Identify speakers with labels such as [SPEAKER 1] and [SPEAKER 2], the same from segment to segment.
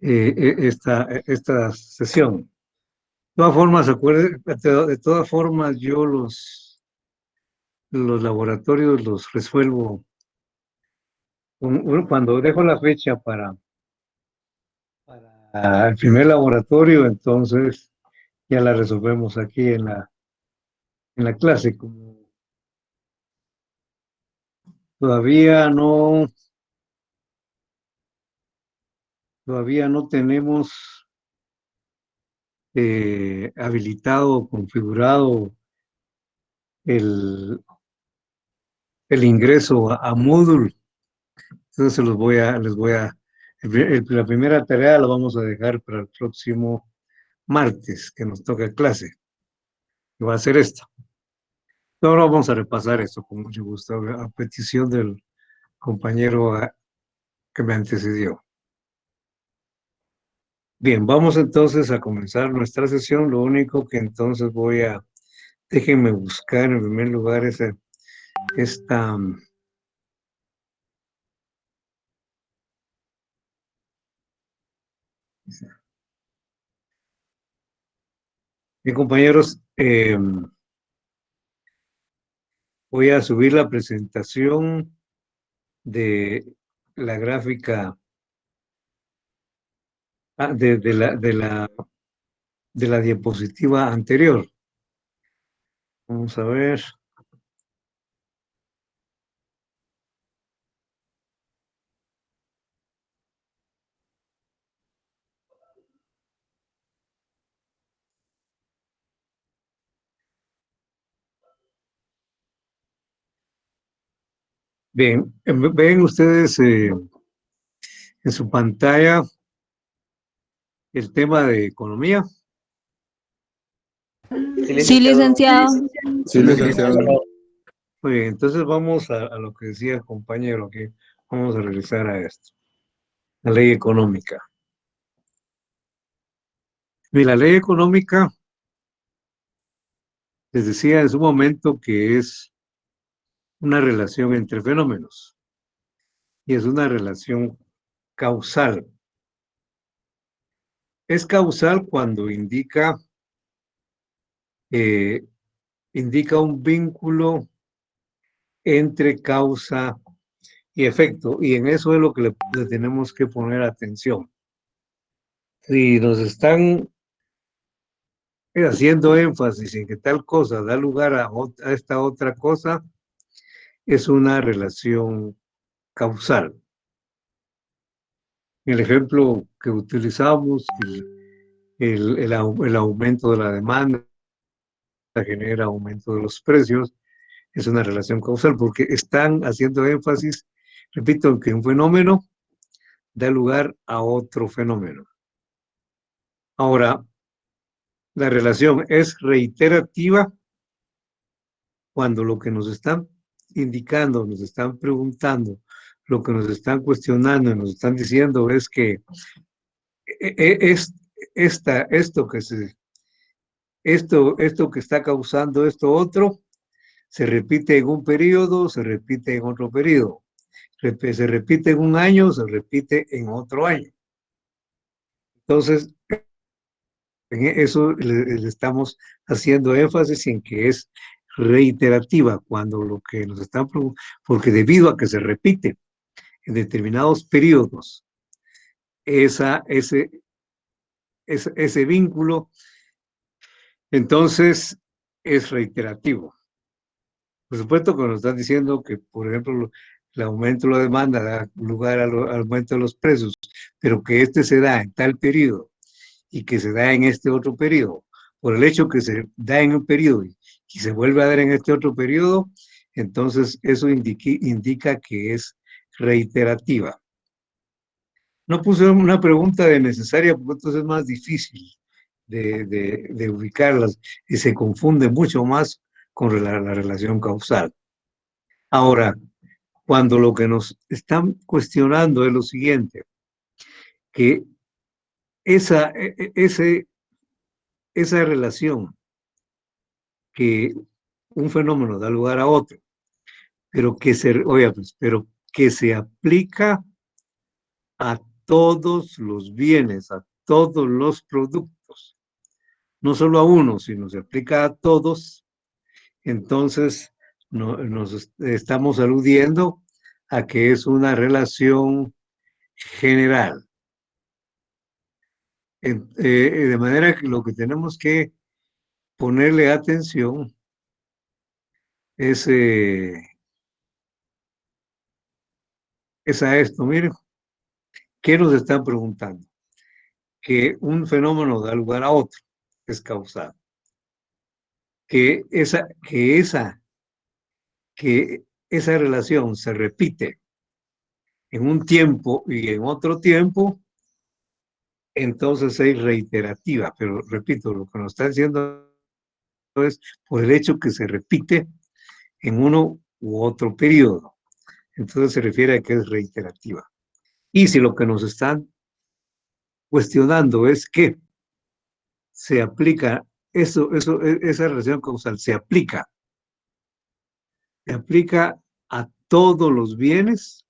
[SPEAKER 1] esta sesión. De todas formas, acuérdense, de todas formas, yo los laboratorios los resuelvo cuando dejo la fecha para el primer laboratorio, entonces ya la resolvemos aquí en la clase. Como todavía no tenemos habilitado o configurado el, el ingreso a Moodle. Entonces la primera tarea la vamos a dejar para el próximo martes, que nos toca clase, que va a ser esta. Ahora vamos a repasar esto con mucho gusto, a petición del compañero que me antecedió. Bien, vamos entonces a comenzar nuestra sesión. Lo único que entonces déjenme buscar en primer lugar esta. Bien, compañeros, voy a subir la presentación de la gráfica de la diapositiva anterior. Vamos a ver. Bien, ven ustedes en su pantalla el tema de economía.
[SPEAKER 2] Sí, licenciado.
[SPEAKER 3] Sí, licenciado.
[SPEAKER 1] Muy bien, entonces vamos a lo que decía el compañero, que vamos a regresar a esto, la ley económica. Mira, la ley económica, les decía en su momento que es una relación entre fenómenos y es una relación causal. Es causal cuando indica un vínculo entre causa y efecto, y en eso es lo que le tenemos que poner atención. Si nos están haciendo énfasis en que tal cosa da lugar a esta otra cosa, es una relación causal. El ejemplo que utilizamos, el aumento de la demanda genera aumento de los precios, es una relación causal porque están haciendo énfasis, repito, en que un fenómeno da lugar a otro fenómeno. Ahora, la relación es reiterativa cuando lo que nos están indicando, nos están preguntando, lo que nos están cuestionando y nos están diciendo es que es esto que está causando esto otro, se repite en un periodo, se repite en otro periodo, se repite en un año, se repite en otro año. Entonces, en eso le estamos haciendo énfasis en que es reiterativa cuando lo que nos están porque debido a que se repite en determinados periodos ese vínculo, entonces es reiterativo. Por supuesto que nos están diciendo que, por ejemplo, el aumento de la demanda da lugar al aumento de los precios, pero que este se da en tal periodo y que se da en este otro periodo, por el hecho que se da en un periodo y se vuelve a dar en este otro periodo, entonces eso indica que es reiterativa. No puse una pregunta de necesaria porque entonces es más difícil de ubicarlas y se confunde mucho más con la relación causal. Ahora, cuando lo que nos están cuestionando es lo siguiente, que esa relación que un fenómeno da lugar a otro, pero que se aplica a todos los bienes, a todos los productos, no solo a uno, sino se aplica a todos, entonces nos estamos aludiendo a que es una relación general. De manera que lo que tenemos que ponerle atención es a esto. Miren, ¿qué nos están preguntando? Que un fenómeno da lugar a otro, es causal. Que esa relación se repite en un tiempo y en otro tiempo, entonces es reiterativa. Pero repito, lo que nos está diciendo es por el hecho que se repite en uno u otro periodo. Entonces se refiere a que es reiterativa. Y si lo que nos están cuestionando es que se aplica esa relación causal se aplica a todos los bienes,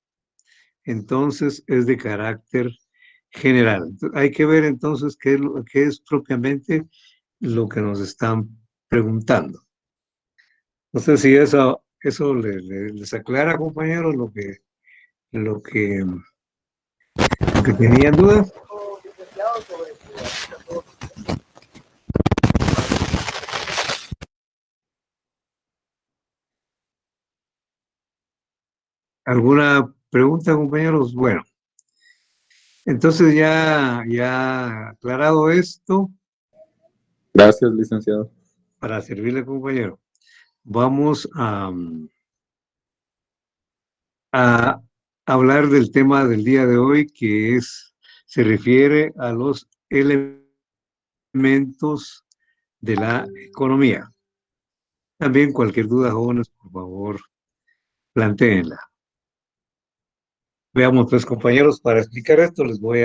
[SPEAKER 1] entonces es de carácter general. Entonces, hay que ver entonces qué es propiamente lo que nos están preguntando. No sé si eso les aclara, compañeros, lo que tenían dudas. ¿Alguna pregunta, compañeros? Bueno, entonces ya aclarado esto,
[SPEAKER 3] Gracias, licenciado.
[SPEAKER 1] para servirle, compañero, vamos a hablar del tema del día de hoy, que se refiere a los elementos de la economía. También cualquier duda, jóvenes, por favor, plantéenla. Veamos, pues, compañeros, para explicar esto les voy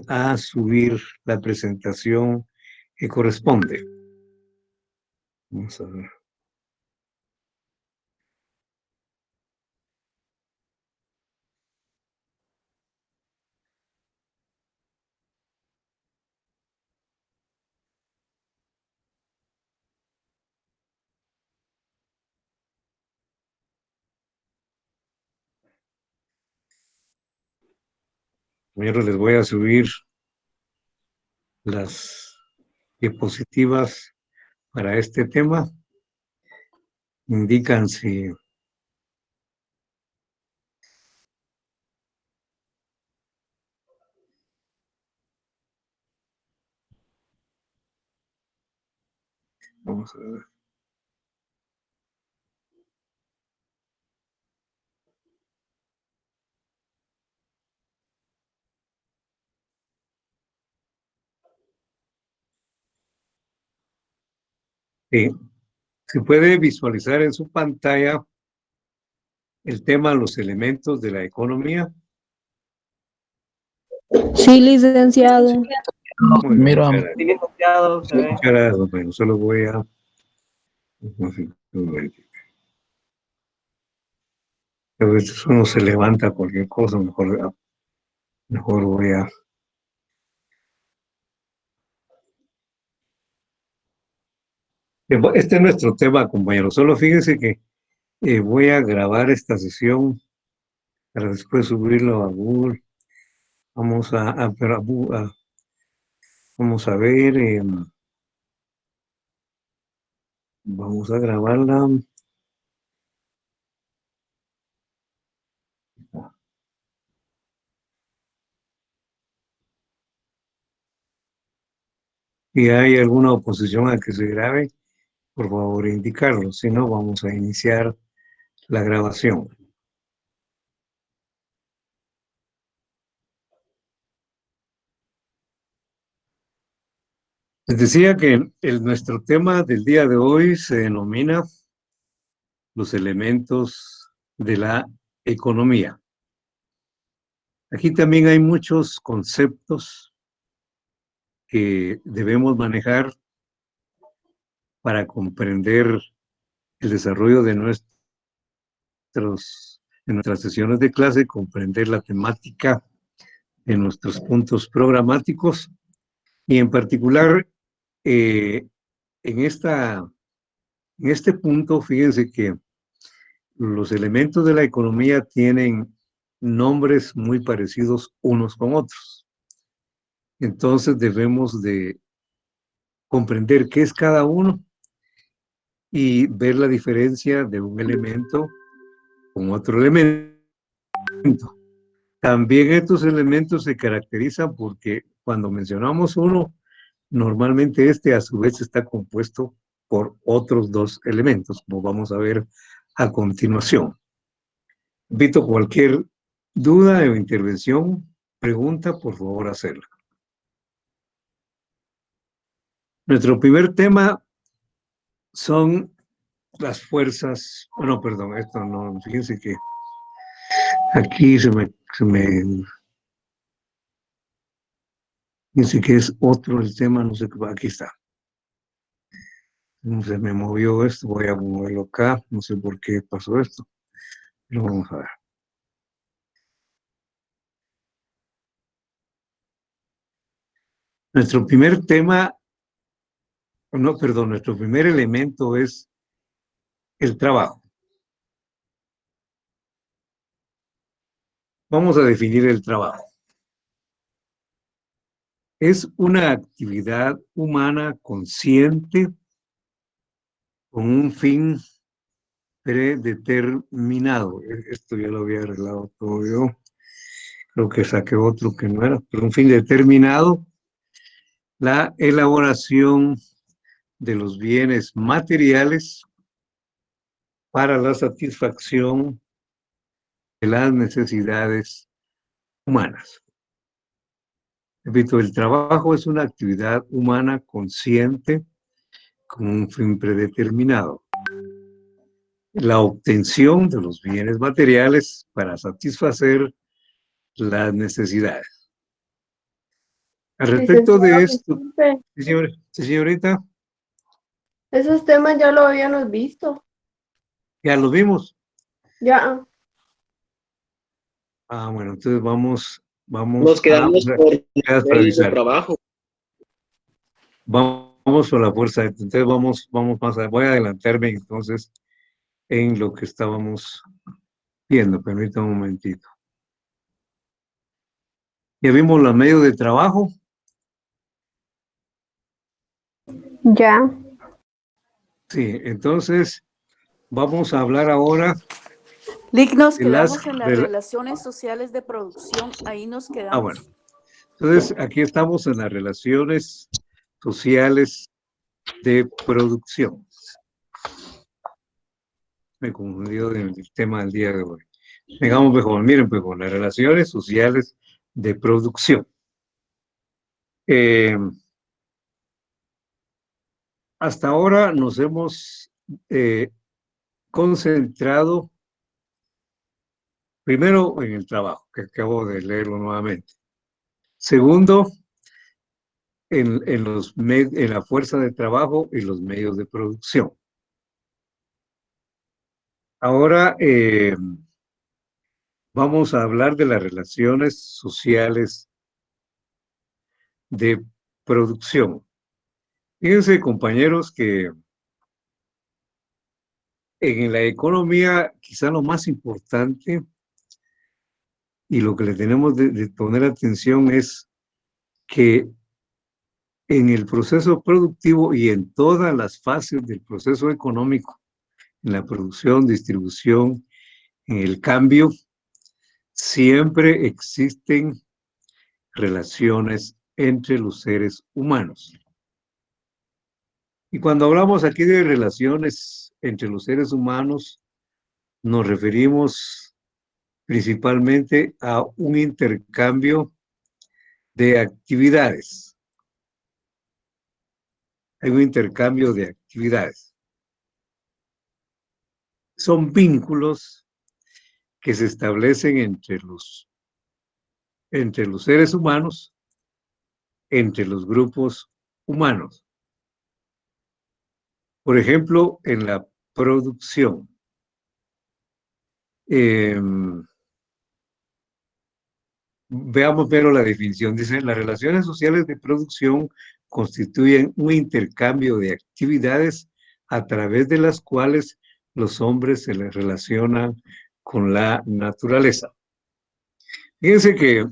[SPEAKER 1] a subir la presentación que corresponde. Vamos a ver. Primero les voy a subir las diapositivas para este tema. Indican si vamos a ver. Sí, se puede visualizar en su pantalla el tema los elementos de la economía.
[SPEAKER 2] Sí, licenciado.
[SPEAKER 1] Muy bien,
[SPEAKER 3] Miro,
[SPEAKER 1] muchas gracias. Muchas gracias, bueno, solo voy a... A veces uno se levanta cualquier cosa, mejor voy a... Este es nuestro tema, compañero. Solo fíjense que voy a grabar esta sesión para después subirlo a Google. Vamos vamos a ver, vamos a grabarla. Si hay alguna oposición a que se grabe, por favor indicarlo. Si no, vamos a iniciar la grabación. Les decía que nuestro tema del día de hoy se denomina los elementos de la economía. Aquí también hay muchos conceptos que debemos manejar para comprender el desarrollo de nuestros en nuestras sesiones de clase, comprender la temática de nuestros puntos programáticos y en particular en este punto, fíjense que los elementos de la economía tienen nombres muy parecidos unos con otros. Entonces debemos de comprender qué es cada uno y ver la diferencia de un elemento con otro elemento. También estos elementos se caracterizan porque cuando mencionamos uno, normalmente este a su vez está compuesto por otros dos elementos, como vamos a ver a continuación. Invito cualquier duda o intervención, pregunta, por favor, hacerla. Nuestro primer tema son las fuerzas, no, perdón, esto no, fíjense que aquí fíjense que es otro el tema, no sé qué, aquí está. Se me movió esto, voy a moverlo acá, no sé por qué pasó esto, pero vamos a ver. Nuestro primer tema, no, perdón, nuestro primer elemento es el trabajo. Vamos a definir el trabajo. Es una actividad humana consciente con un fin predeterminado. Esto ya lo había arreglado todo yo. Creo que saqué otro que no era, pero un fin determinado. La elaboración de los bienes materiales para la satisfacción de las necesidades humanas. Repito, el trabajo es una actividad humana consciente con un fin predeterminado. La obtención de los bienes materiales para satisfacer las necesidades. Al respecto de esto, señorita,
[SPEAKER 4] Esos temas ya lo habíamos visto.
[SPEAKER 1] ya lo vimos.
[SPEAKER 4] Ya.
[SPEAKER 1] Bueno, entonces vamos
[SPEAKER 5] Nos quedamos por
[SPEAKER 1] gracias por
[SPEAKER 5] medios de
[SPEAKER 1] avisar.
[SPEAKER 5] trabajo.
[SPEAKER 1] Vamos por la fuerza, entonces vamos más voy a adelantarme entonces en lo que estábamos viendo. Permítame un momentito. Ya vimos los medios de trabajo.
[SPEAKER 2] Ya.
[SPEAKER 1] Sí, entonces vamos a hablar ahora
[SPEAKER 6] Lick, nos
[SPEAKER 1] de
[SPEAKER 6] quedamos en las relaciones sociales de producción, ahí nos quedamos.
[SPEAKER 1] bueno. Entonces, aquí estamos en las relaciones sociales de producción. Me confundió del tema del día de hoy. Digamos mejor, miren, pues con las relaciones sociales de producción. Hasta ahora nos hemos concentrado primero en el trabajo, que acabo de leerlo nuevamente. Segundo, en la fuerza de trabajo y los medios de producción. Ahora vamos a hablar de las relaciones sociales de producción. Fíjense, compañeros, que en la economía quizá lo más importante y lo que le tenemos de poner atención es que en el proceso productivo y en todas las fases del proceso económico, en la producción, distribución, en el cambio, siempre existen relaciones entre los seres humanos. Y cuando hablamos aquí de relaciones entre los seres humanos, nos referimos principalmente a un intercambio de actividades. Hay un intercambio de actividades. Son vínculos que se establecen entre los seres humanos, entre los grupos humanos. Por ejemplo, en la producción. Veamos pero la definición. Dice, las relaciones sociales de producción constituyen un intercambio de actividades a través de las cuales los hombres se les relacionan con la naturaleza. Fíjense que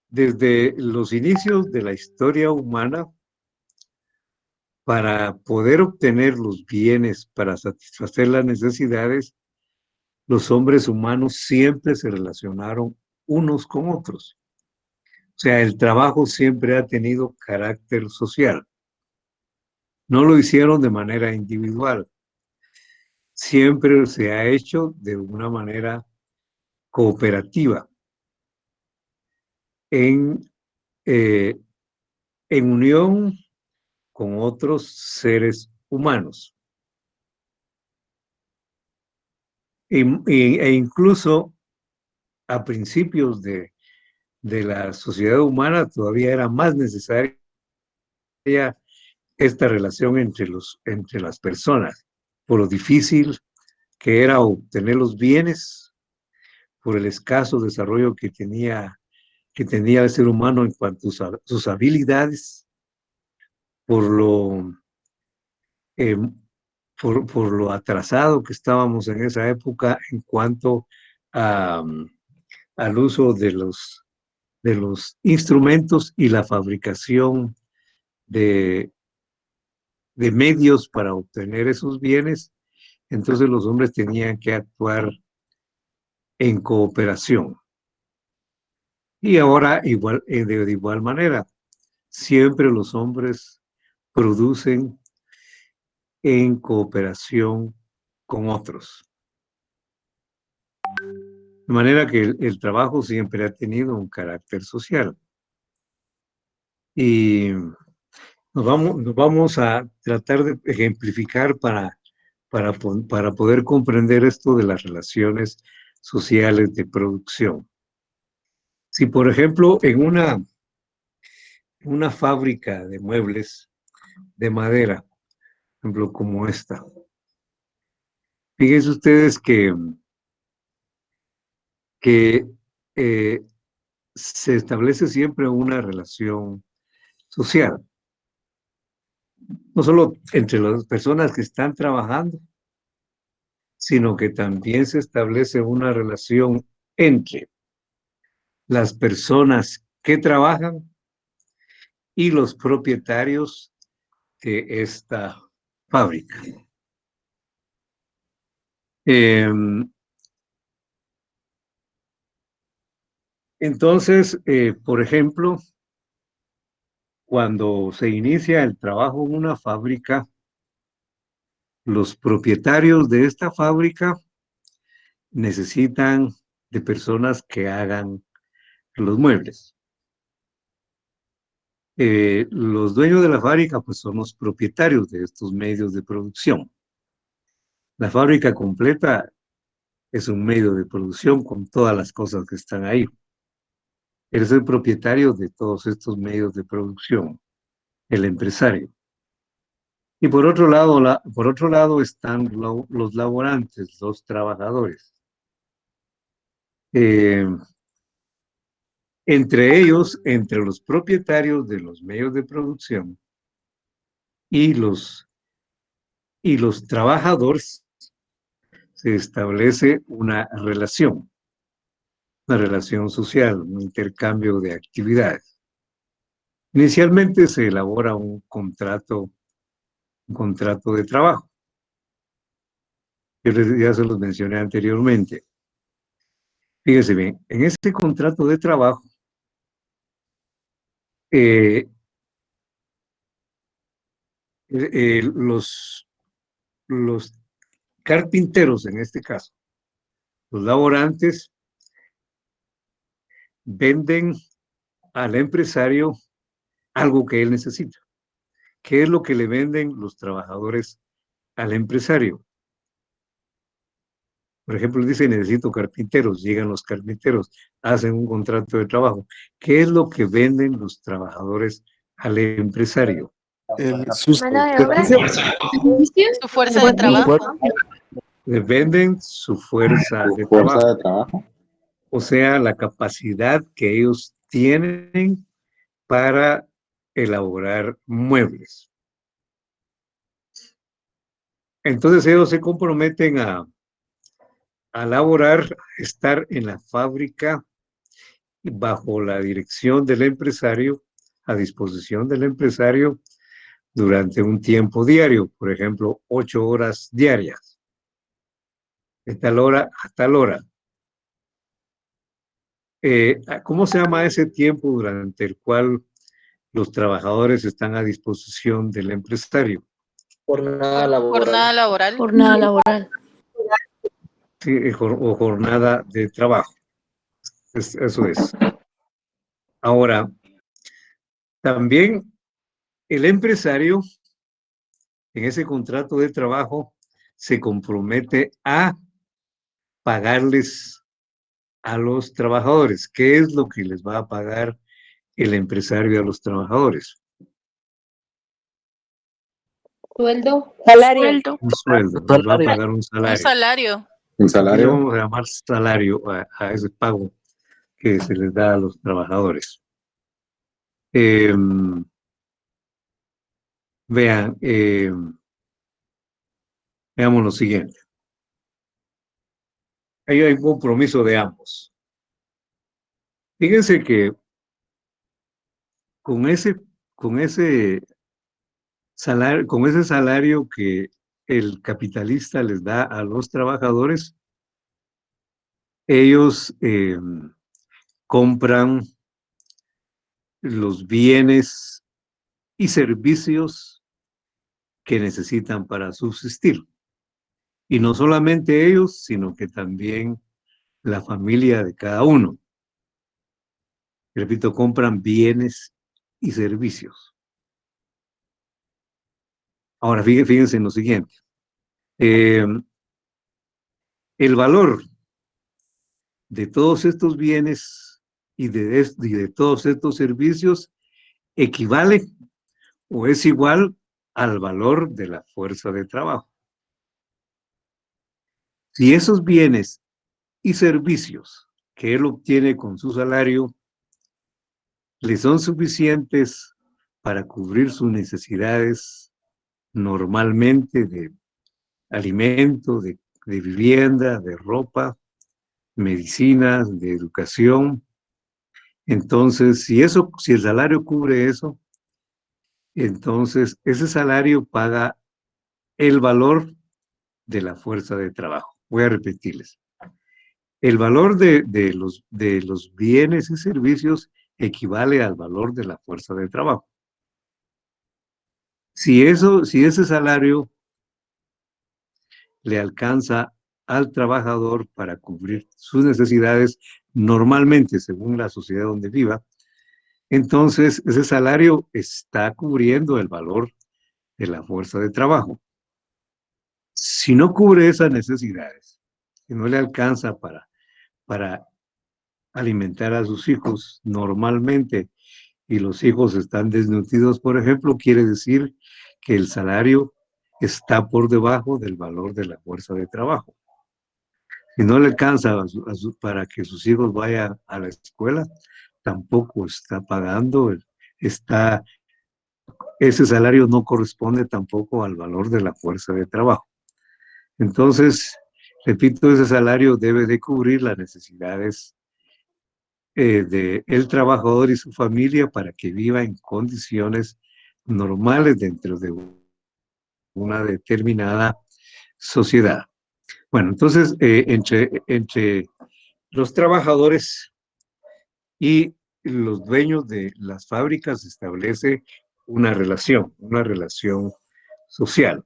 [SPEAKER 1] desde los inicios de la historia humana, para poder obtener los bienes, para satisfacer las necesidades, los hombres humanos siempre se relacionaron unos con otros. O sea, el trabajo siempre ha tenido carácter social. No lo hicieron de manera individual. Siempre se ha hecho de una manera cooperativa, en unión con otros seres humanos. E incluso a principios de la sociedad humana todavía era más necesaria esta relación entre las personas, por lo difícil que era obtener los bienes, por el escaso desarrollo que tenía el ser humano en cuanto a sus habilidades, por lo atrasado que estábamos en esa época en cuanto al uso de los instrumentos y la fabricación de medios para obtener esos bienes. Entonces los hombres tenían que actuar en cooperación. Y ahora de igual manera, siempre los hombres producen en cooperación con otros. De manera que el trabajo siempre ha tenido un carácter social. Y nos vamos a tratar de ejemplificar para poder comprender esto de las relaciones sociales de producción. Si, por ejemplo, en una fábrica de muebles de madera, por ejemplo, como esta, fíjense ustedes que se establece siempre una relación social, no solo entre las personas que están trabajando, sino que también se establece una relación entre las personas que trabajan y los propietarios de esta fábrica. Entonces, por ejemplo, cuando se inicia el trabajo en una fábrica, los propietarios de esta fábrica necesitan de personas que hagan los muebles. Los dueños de la fábrica pues son los propietarios de estos medios de producción. La fábrica completa es un medio de producción con todas las cosas que están ahí. Él es el propietario de todos estos medios de producción, el empresario. Y por otro lado están los laborantes, los trabajadores. Entre ellos, entre los propietarios de los medios de producción y los trabajadores, se establece una relación social, un intercambio de actividades. Inicialmente se elabora un contrato de trabajo. Yo ya se los mencioné anteriormente. Fíjese bien, en este contrato de trabajo, los carpinteros, en este caso, los laborantes, venden al empresario algo que él necesita. ¿Qué es lo que le venden los trabajadores al empresario? Por ejemplo, dice, necesito carpinteros. Llegan los carpinteros, hacen un contrato de trabajo. ¿Qué es lo que venden los trabajadores al empresario?
[SPEAKER 7] Sus
[SPEAKER 2] Mano de obra.
[SPEAKER 6] Su fuerza de trabajo.
[SPEAKER 1] Le venden su fuerza de
[SPEAKER 3] Fuerza
[SPEAKER 1] trabajo,
[SPEAKER 3] de trabajo.
[SPEAKER 1] o sea, la capacidad que ellos tienen para elaborar muebles. Entonces ellos se comprometen a laborar, estar en la fábrica bajo la dirección del empresario, a disposición del empresario durante un tiempo diario, por ejemplo, 8 horas diarias, de tal hora a tal hora. ¿Cómo se llama ese tiempo durante el cual los trabajadores están a disposición del empresario?
[SPEAKER 5] Jornada laboral.
[SPEAKER 6] Jornada laboral.
[SPEAKER 2] Jornada laboral.
[SPEAKER 1] Sí, o jornada de trabajo. Eso es. Ahora, también el empresario en ese contrato de trabajo se compromete a pagarles a los trabajadores. ¿Qué es lo que les va a pagar el empresario a los trabajadores?
[SPEAKER 4] Sueldo.
[SPEAKER 6] Sueldo.
[SPEAKER 1] Un sueldo, les va a pagar un
[SPEAKER 6] Un
[SPEAKER 1] salario.
[SPEAKER 6] salario.
[SPEAKER 3] Un
[SPEAKER 1] Aquí le
[SPEAKER 3] salario.
[SPEAKER 1] vamos a llamar salario a ese pago que se les da a los trabajadores. Vean, veamos lo siguiente. Ahí hay un compromiso de ambos. Fíjense que con ese salario que el capitalista les da a los trabajadores, ellos compran los bienes y servicios que necesitan para subsistir. Y no solamente ellos, sino que también la familia de cada uno. Repito, compran bienes y servicios. Ahora, fíjense en lo siguiente. El valor de todos estos bienes y de todos estos servicios equivale o es igual al valor de la fuerza de trabajo. Si esos bienes y servicios que él obtiene con su salario le son suficientes para cubrir sus necesidades normalmente de alimento, de vivienda, de ropa, medicinas, de educación. Entonces, si el salario cubre eso, entonces ese salario paga el valor de la fuerza de trabajo. Voy a repetirles. El valor de los bienes y servicios equivale al valor de la fuerza de trabajo. Si ese salario le alcanza al trabajador para cubrir sus necesidades normalmente según la sociedad donde viva, entonces ese salario está cubriendo el valor de la fuerza de trabajo. Si no cubre esas necesidades, si no le alcanza para alimentar a sus hijos normalmente y los hijos están desnutridos, por ejemplo, quiere decir que el salario está por debajo del valor de la fuerza de trabajo. Si no le alcanza para que sus hijos vayan a la escuela, tampoco está pagando, ese salario no corresponde tampoco al valor de la fuerza de trabajo. Entonces, repito, ese salario debe de cubrir las necesidades del trabajador y su familia para que viva en condiciones normales dentro de una determinada sociedad. Bueno, entonces, entre los trabajadores y los dueños de las fábricas se establece una relación social.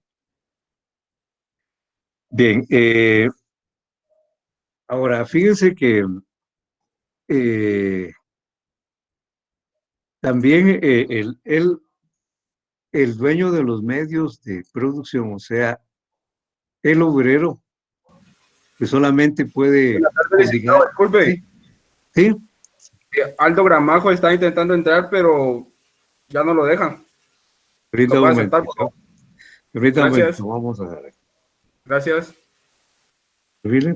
[SPEAKER 1] Bien, ahora fíjense que también el dueño de los medios de producción, o sea, el obrero, que solamente puede...
[SPEAKER 7] Disculpe,
[SPEAKER 1] ¿Sí?
[SPEAKER 7] Aldo Gramajo está intentando entrar, pero ya no lo dejan.
[SPEAKER 1] Ahorita
[SPEAKER 7] ¿Lo
[SPEAKER 1] un
[SPEAKER 7] puede aceptar, por
[SPEAKER 1] momento.
[SPEAKER 7] favor?
[SPEAKER 1] Ahorita un
[SPEAKER 7] Gracias.
[SPEAKER 1] momento, vamos a ver.
[SPEAKER 7] Gracias.
[SPEAKER 1] ¿Really?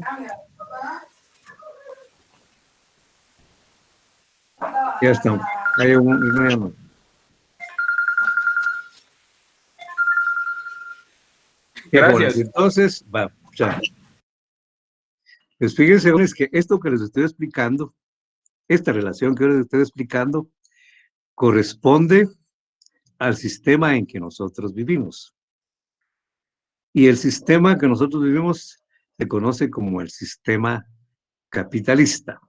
[SPEAKER 1] Ya está. Hay una llamada.
[SPEAKER 7] Gracias.
[SPEAKER 1] Entonces, va, ya. Pues fíjense, es que esto que les estoy explicando, esta relación que les estoy explicando, corresponde al sistema en que nosotros vivimos. Y el sistema que nosotros vivimos se conoce como el sistema capitalista.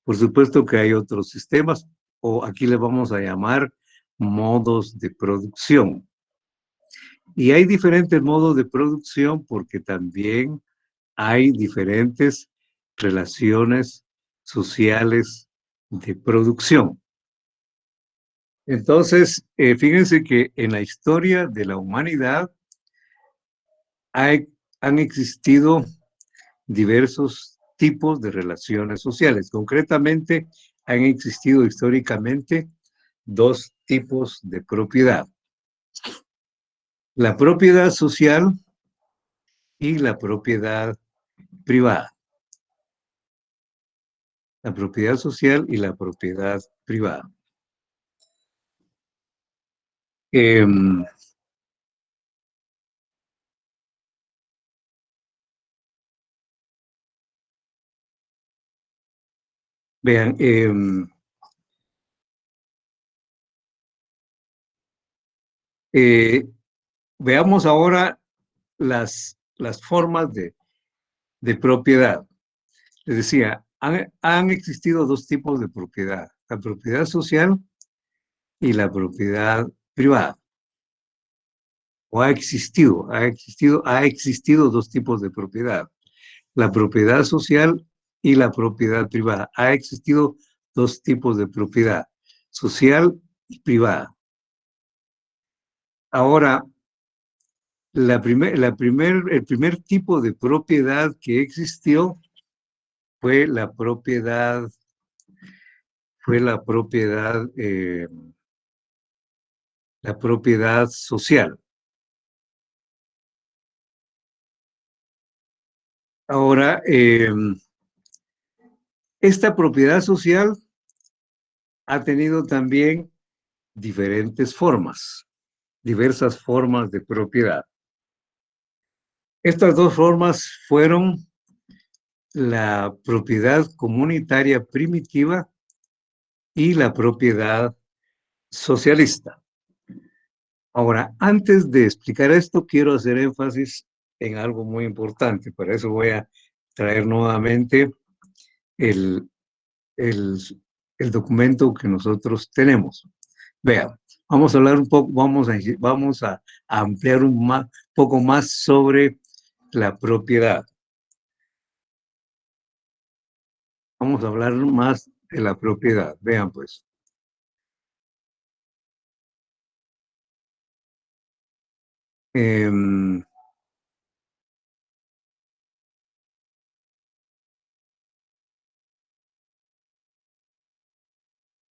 [SPEAKER 1] Por supuesto que hay otros sistemas, o aquí le vamos a llamar modos de producción. Y hay diferentes modos de producción porque también hay diferentes relaciones sociales de producción. Entonces, fíjense que en la historia de la humanidad han existido diversos tipos de relaciones sociales. Concretamente, han existido históricamente dos tipos de propiedad. La propiedad social y la propiedad privada. La propiedad social y la propiedad privada. Vean, veamos ahora las formas de propiedad. Les decía, han existido dos tipos de propiedad, la propiedad social y la propiedad privada. O ha existido dos tipos de propiedad, la propiedad social y la propiedad privada. Ha existido dos tipos de propiedad, social y privada. Ahora, el primer tipo de propiedad que existió fue la propiedad social. Ahora, esta propiedad social ha tenido también diversas formas de propiedad. Estas dos formas fueron la propiedad comunitaria primitiva y la propiedad socialista. Ahora, antes de explicar esto, quiero hacer énfasis en algo muy importante. Para eso voy a traer nuevamente el documento que nosotros tenemos. Vean, vamos a hablar un poco, vamos a ampliar un poco más sobre la propiedad. Vamos a hablar más de la propiedad. Vean, pues.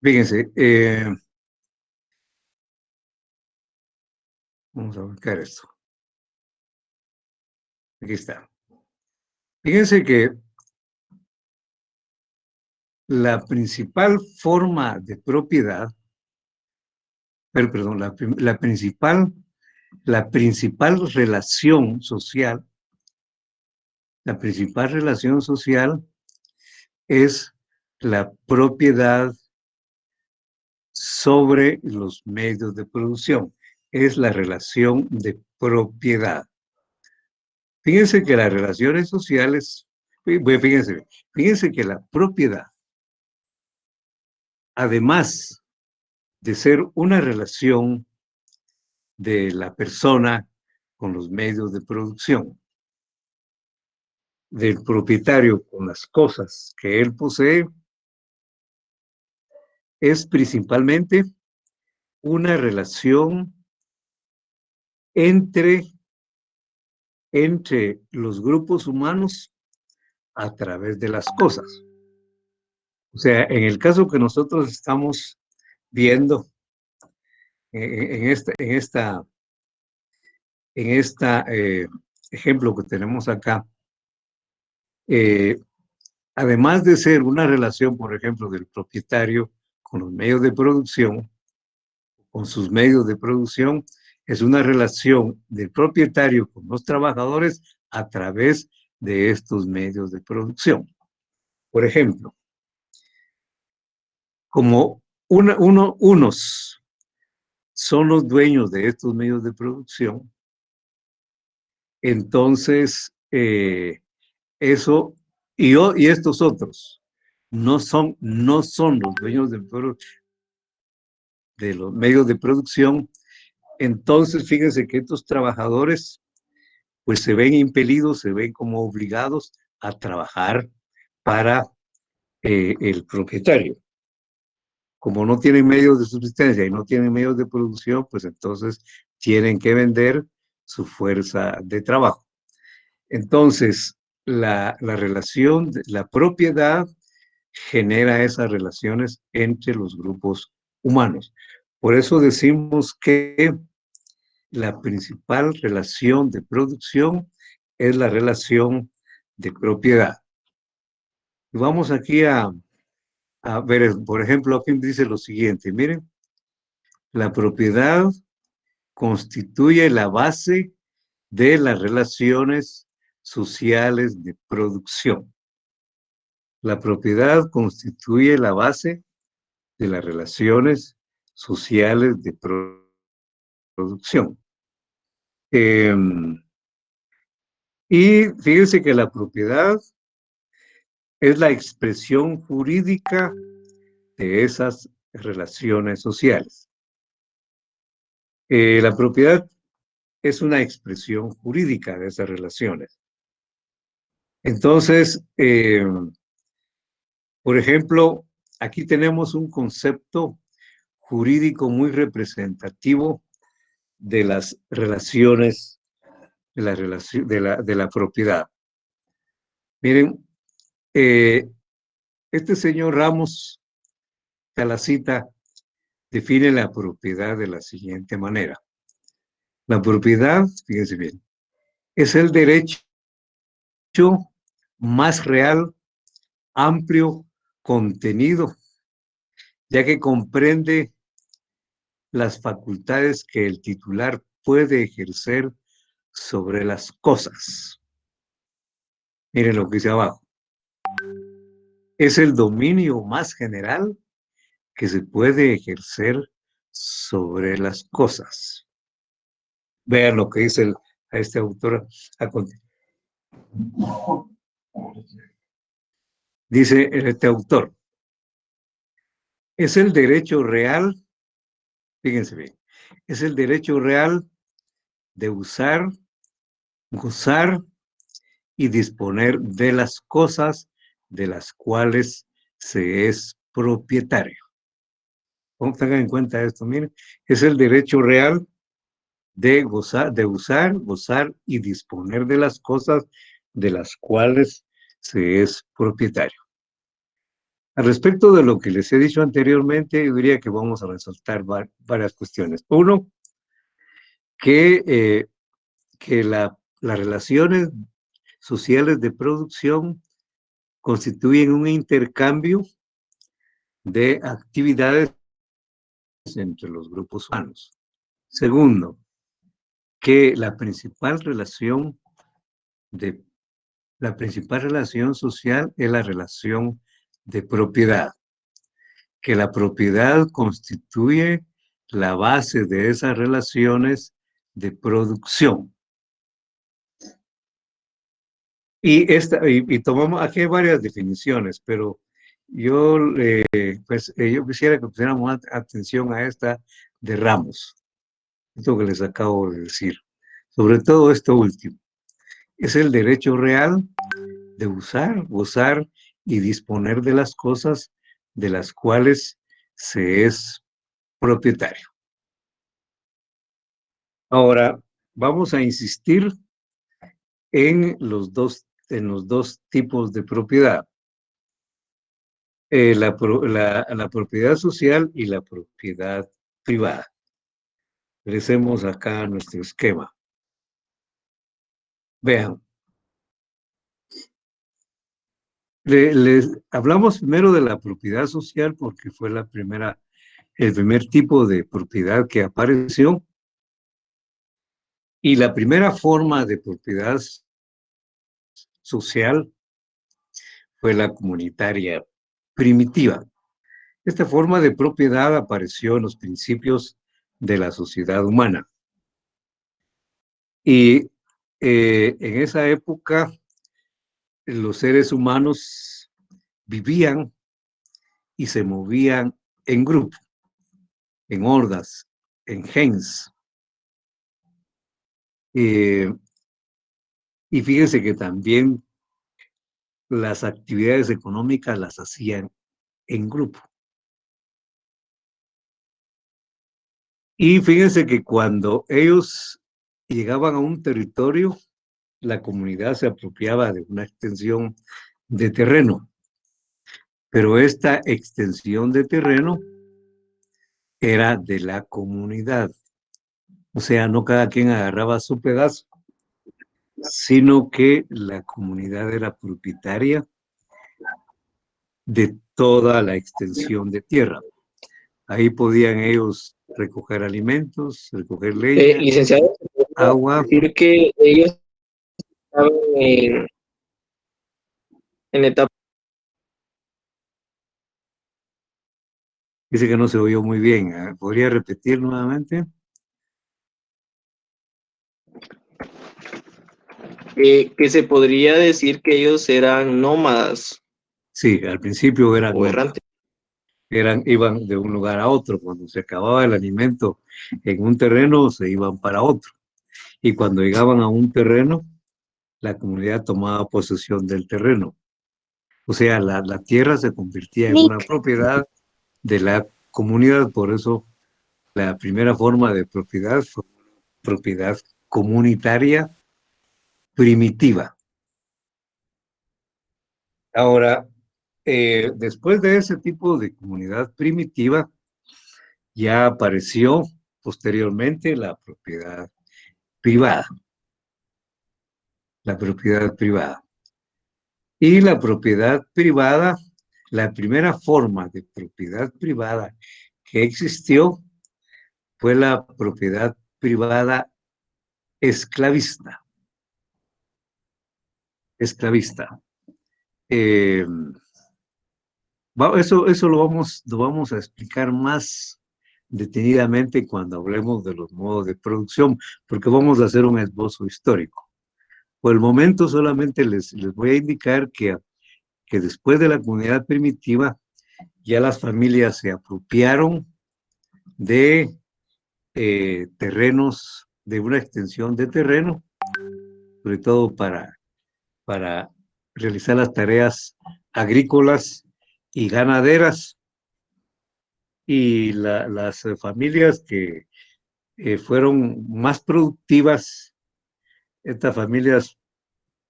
[SPEAKER 1] Fíjense, vamos a buscar esto. Aquí está. Fíjense que la principal forma de propiedad, perdón, la principal relación social, es la propiedad sobre los medios de producción. Es la relación de propiedad. Fíjense que las relaciones sociales, fíjense que la propiedad, además de ser una relación de la persona con los medios de producción, del propietario con las cosas que él posee, es principalmente una relación entre los grupos humanos a través de las cosas. O sea, en el caso que nosotros estamos viendo en este ejemplo que tenemos acá, además de ser una relación, por ejemplo, del propietario con los medios de producción, con sus medios de producción, es una relación del propietario con los trabajadores a través de estos medios de producción. Por ejemplo, como unos son los dueños de estos medios de producción, entonces eso, y estos otros no son los dueños de los medios de producción, entonces fíjense que estos trabajadores pues se ven impelidos, se ven como obligados a trabajar para el propietario. Como no tienen medios de subsistencia y no tienen medios de producción, pues entonces tienen que vender su fuerza de trabajo. Entonces, la relación, la propiedad genera esas relaciones entre los grupos humanos. Por eso decimos que la principal relación de producción es la relación de propiedad. Y vamos aquí a ver, por ejemplo, aquí dice lo siguiente, miren, la propiedad constituye la base de las relaciones sociales de producción. La propiedad constituye la base de las relaciones sociales de producción. Y fíjense que la propiedad es la expresión jurídica de esas relaciones sociales. La propiedad es una expresión jurídica de esas relaciones. Entonces, por ejemplo, aquí tenemos un concepto jurídico muy representativo de las relaciones, de la propiedad. Miren, este señor Ramos Calacita define la propiedad de la siguiente manera. La propiedad, fíjense bien, es el derecho más real, amplio, contenido, ya que comprende las facultades que el titular puede ejercer sobre las cosas. Miren lo que dice abajo. Es el dominio más general que se puede ejercer sobre las cosas. Vean lo que dice a este autor a continuación. Dice este autor, es el derecho real, fíjense bien, es el derecho real de usar, gozar y disponer de las cosas de las cuales se es propietario. Tengan en cuenta esto, miren, es el derecho real de gozar, de usar, gozar y disponer de las cosas de las cuales se es propietario. Al respecto de lo que les he dicho anteriormente, yo diría que vamos a resaltar varias cuestiones. Uno, que las relaciones sociales de producción constituyen un intercambio de actividades entre los grupos humanos. Segundo, que la principal relación social es la relación de propiedad, que la propiedad constituye la base de esas relaciones de producción. Y tomamos aquí varias definiciones, pero yo quisiera que pusiéramos atención a esta de Ramos, esto que les acabo de decir, sobre todo esto último. Es el derecho real de usar, gozar y disponer de las cosas de las cuales se es propietario. Ahora, vamos a insistir en los dos tipos de propiedad. La propiedad social y la propiedad privada. Regresemos acá a nuestro esquema. Vean. Les hablamos primero de la propiedad social porque fue el primer tipo de propiedad que apareció, y la primera forma de propiedad social fue la comunitaria primitiva. Esta forma de propiedad apareció en los principios de la sociedad humana. Y en esa época los seres humanos vivían y se movían en grupo, en hordas, en gens. Y fíjense que también las actividades económicas las hacían en grupo. Y fíjense que cuando ellos llegaban a un territorio, la comunidad se apropiaba de una extensión de terreno. Pero esta extensión de terreno era de la comunidad. O sea, no cada quien agarraba su pedazo, sino que la comunidad era propietaria de toda la extensión de tierra. Ahí podían ellos recoger alimentos, recoger leña,
[SPEAKER 5] Licenciado, ¿se podría
[SPEAKER 1] agua.
[SPEAKER 5] decir que ellos estaban en etapa
[SPEAKER 1] Dice que no se oyó muy bien. ¿Podría repetir nuevamente?
[SPEAKER 5] que se podría decir que ellos eran nómadas
[SPEAKER 1] Sí, al principio eran
[SPEAKER 5] o errantes?
[SPEAKER 1] iban de un lugar a otro. Cuando se acababa el alimento en un terreno, se iban para otro. Y cuando llegaban a un terreno, la comunidad tomaba posesión del terreno. O sea, la tierra se convertía en una propiedad de la comunidad. Por eso la primera forma de propiedad fue propiedad comunitaria primitiva. Ahora, después de ese tipo de comunidad primitiva, ya apareció posteriormente la propiedad privada. La propiedad privada. Y la propiedad privada, la primera forma de propiedad privada que existió fue la propiedad privada esclavista. Esclavista. Eso lo vamos a explicar más detenidamente cuando hablemos de los modos de producción, porque vamos a hacer un esbozo histórico. Por el momento solamente les voy a indicar que después de la comunidad primitiva, ya las familias se apropiaron de terrenos, de una extensión de terreno, sobre todo para realizar las tareas agrícolas y ganaderas. Y las familias que fueron más productivas, estas familias,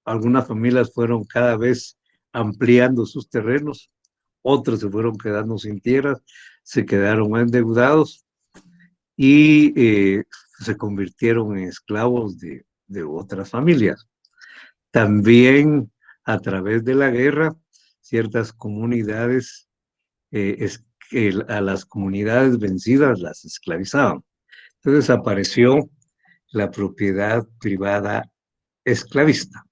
[SPEAKER 1] algunas familias fueron cada vez ampliando sus terrenos, otros se fueron quedando sin tierras, se quedaron endeudados y se convirtieron en esclavos de otras familias. También a través de la guerra, ciertas comunidades, a las comunidades vencidas las esclavizaban. Entonces apareció la propiedad privada esclavista.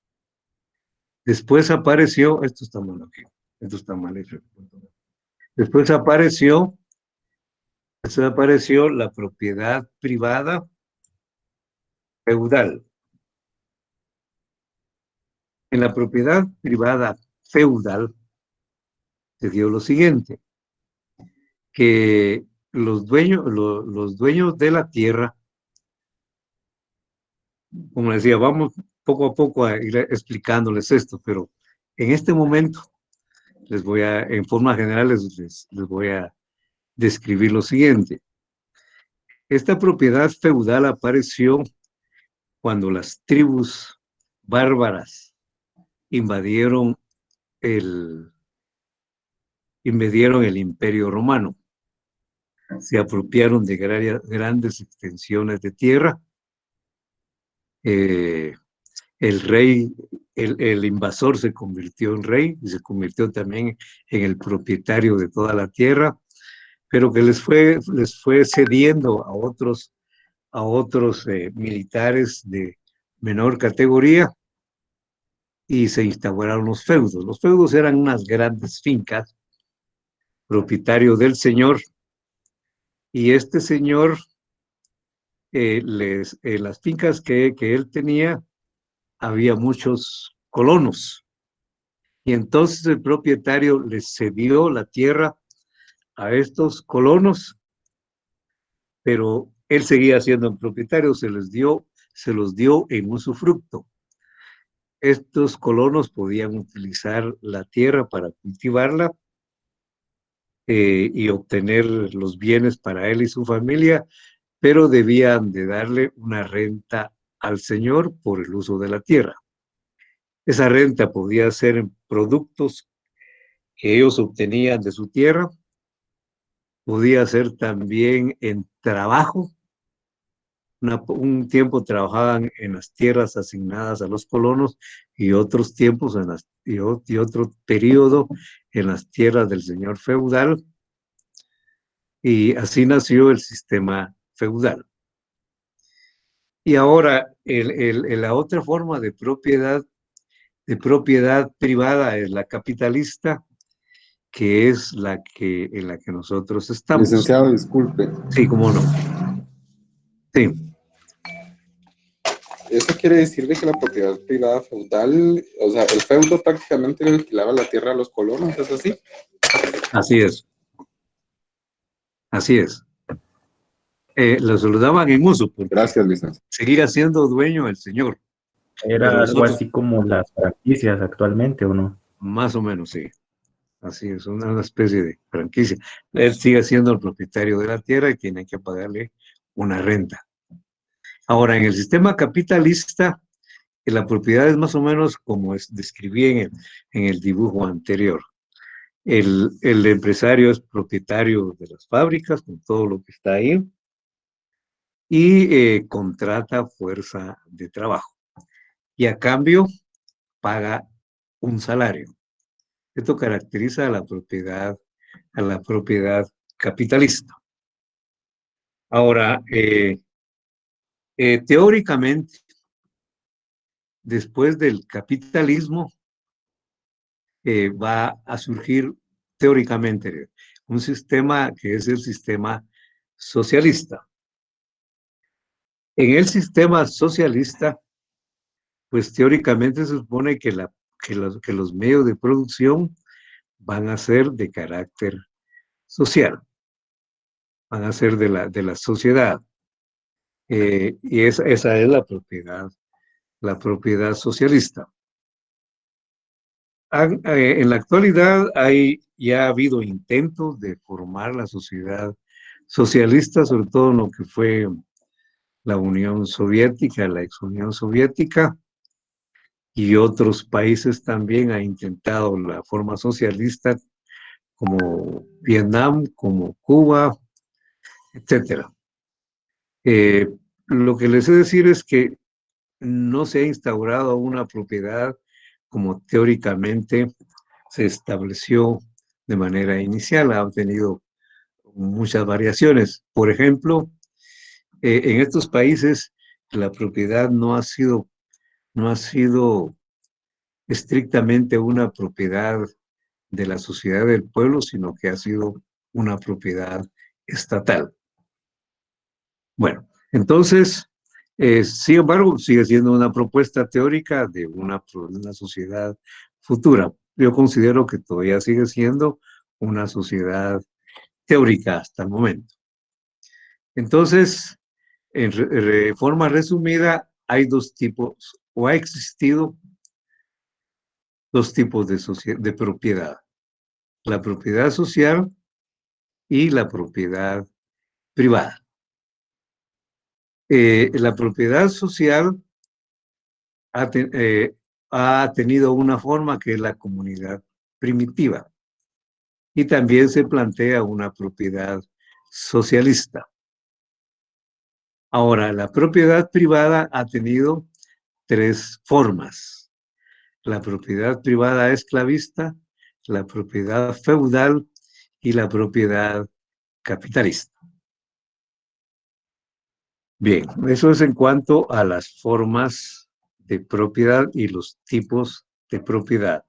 [SPEAKER 1] Después apareció, esto está mal aquí, esto está mal hecho. Después apareció la propiedad privada feudal. En la propiedad privada feudal se dio lo siguiente, que los dueños de la tierra, como decía, vamos poco a poco a ir explicándoles esto, pero en este momento en forma general les voy a describir lo siguiente. Esta propiedad feudal apareció cuando las tribus bárbaras invadieron el Imperio Romano. Se apropiaron de grandes extensiones de tierra. El rey el invasor se convirtió en rey y se convirtió también en el propietario de toda la tierra, pero que les fue cediendo a otros militares de menor categoría y se instauraron los feudos. Los feudos eran unas grandes fincas, propietario del señor, y este señor, las fincas que él tenía, había muchos colonos, y entonces el propietario les cedió la tierra a estos colonos, pero él seguía siendo el propietario, se los dio en usufructo. Estos colonos podían utilizar la tierra para cultivarla y obtener los bienes para él y su familia, pero debían de darle una renta al señor por el uso de la tierra. Esa renta podía ser en productos que ellos obtenían de su tierra, podía ser también en trabajo. Un tiempo trabajaban en las tierras asignadas a los colonos y otros tiempos y otro periodo en las tierras del señor feudal, y así nació el sistema feudal. Y ahora la otra forma de propiedad privada es la capitalista, que es en la que nosotros estamos.
[SPEAKER 3] Licenciado, disculpe.
[SPEAKER 1] Sí, cómo no. Sí.
[SPEAKER 3] Eso quiere decir de que la propiedad privada feudal, o sea, el feudo prácticamente le alquilaba la tierra a los colonos, ¿es así?
[SPEAKER 1] Así es. Así es. Lo daban en uso porque
[SPEAKER 3] Gracias, licenciado.
[SPEAKER 1] seguía siendo dueño el señor.
[SPEAKER 8] Era
[SPEAKER 1] Pero
[SPEAKER 8] algo
[SPEAKER 1] nosotros,
[SPEAKER 8] así como las franquicias actualmente, ¿o no?
[SPEAKER 1] más o menos, sí. Así es, una especie de franquicia. Él sigue siendo el propietario de la tierra y tiene que pagarle una renta. Ahora, en el sistema capitalista, la propiedad es más o menos como describí en el dibujo anterior. El empresario es propietario de las fábricas, con todo lo que está ahí, y contrata fuerza de trabajo. Y a cambio paga un salario. Esto caracteriza a la propiedad capitalista. Ahora, teóricamente, después del capitalismo, va a surgir teóricamente un sistema que es el sistema socialista. En el sistema socialista, pues teóricamente se supone que los medios de producción van a ser de carácter social, van a ser de la sociedad. Y esa es la propiedad socialista. En la actualidad ya ha habido intentos de formar la sociedad socialista, sobre todo en lo que fue la Unión Soviética, la ex Unión Soviética, y otros países también han intentado la forma socialista, como Vietnam, como Cuba, etcétera. Lo que les he de decir es que no se ha instaurado una propiedad como teóricamente se estableció de manera inicial. Ha tenido muchas variaciones. Por ejemplo, en estos países la propiedad no ha sido estrictamente una propiedad de la sociedad del pueblo, sino que ha sido una propiedad estatal. Bueno, entonces, sin embargo, sigue siendo una propuesta teórica de una sociedad futura. Yo considero que todavía sigue siendo una sociedad teórica hasta el momento. Entonces, en forma resumida, hay dos tipos, o ha existido dos tipos de propiedad: la propiedad social y la propiedad privada. La propiedad social ha tenido una forma que es la comunidad primitiva, y también se plantea una propiedad socialista. Ahora, la propiedad privada ha tenido tres formas. la propiedad privada esclavista, la propiedad feudal y la propiedad capitalista. Bien, eso es en cuanto a las formas de propiedad y los tipos de propiedad.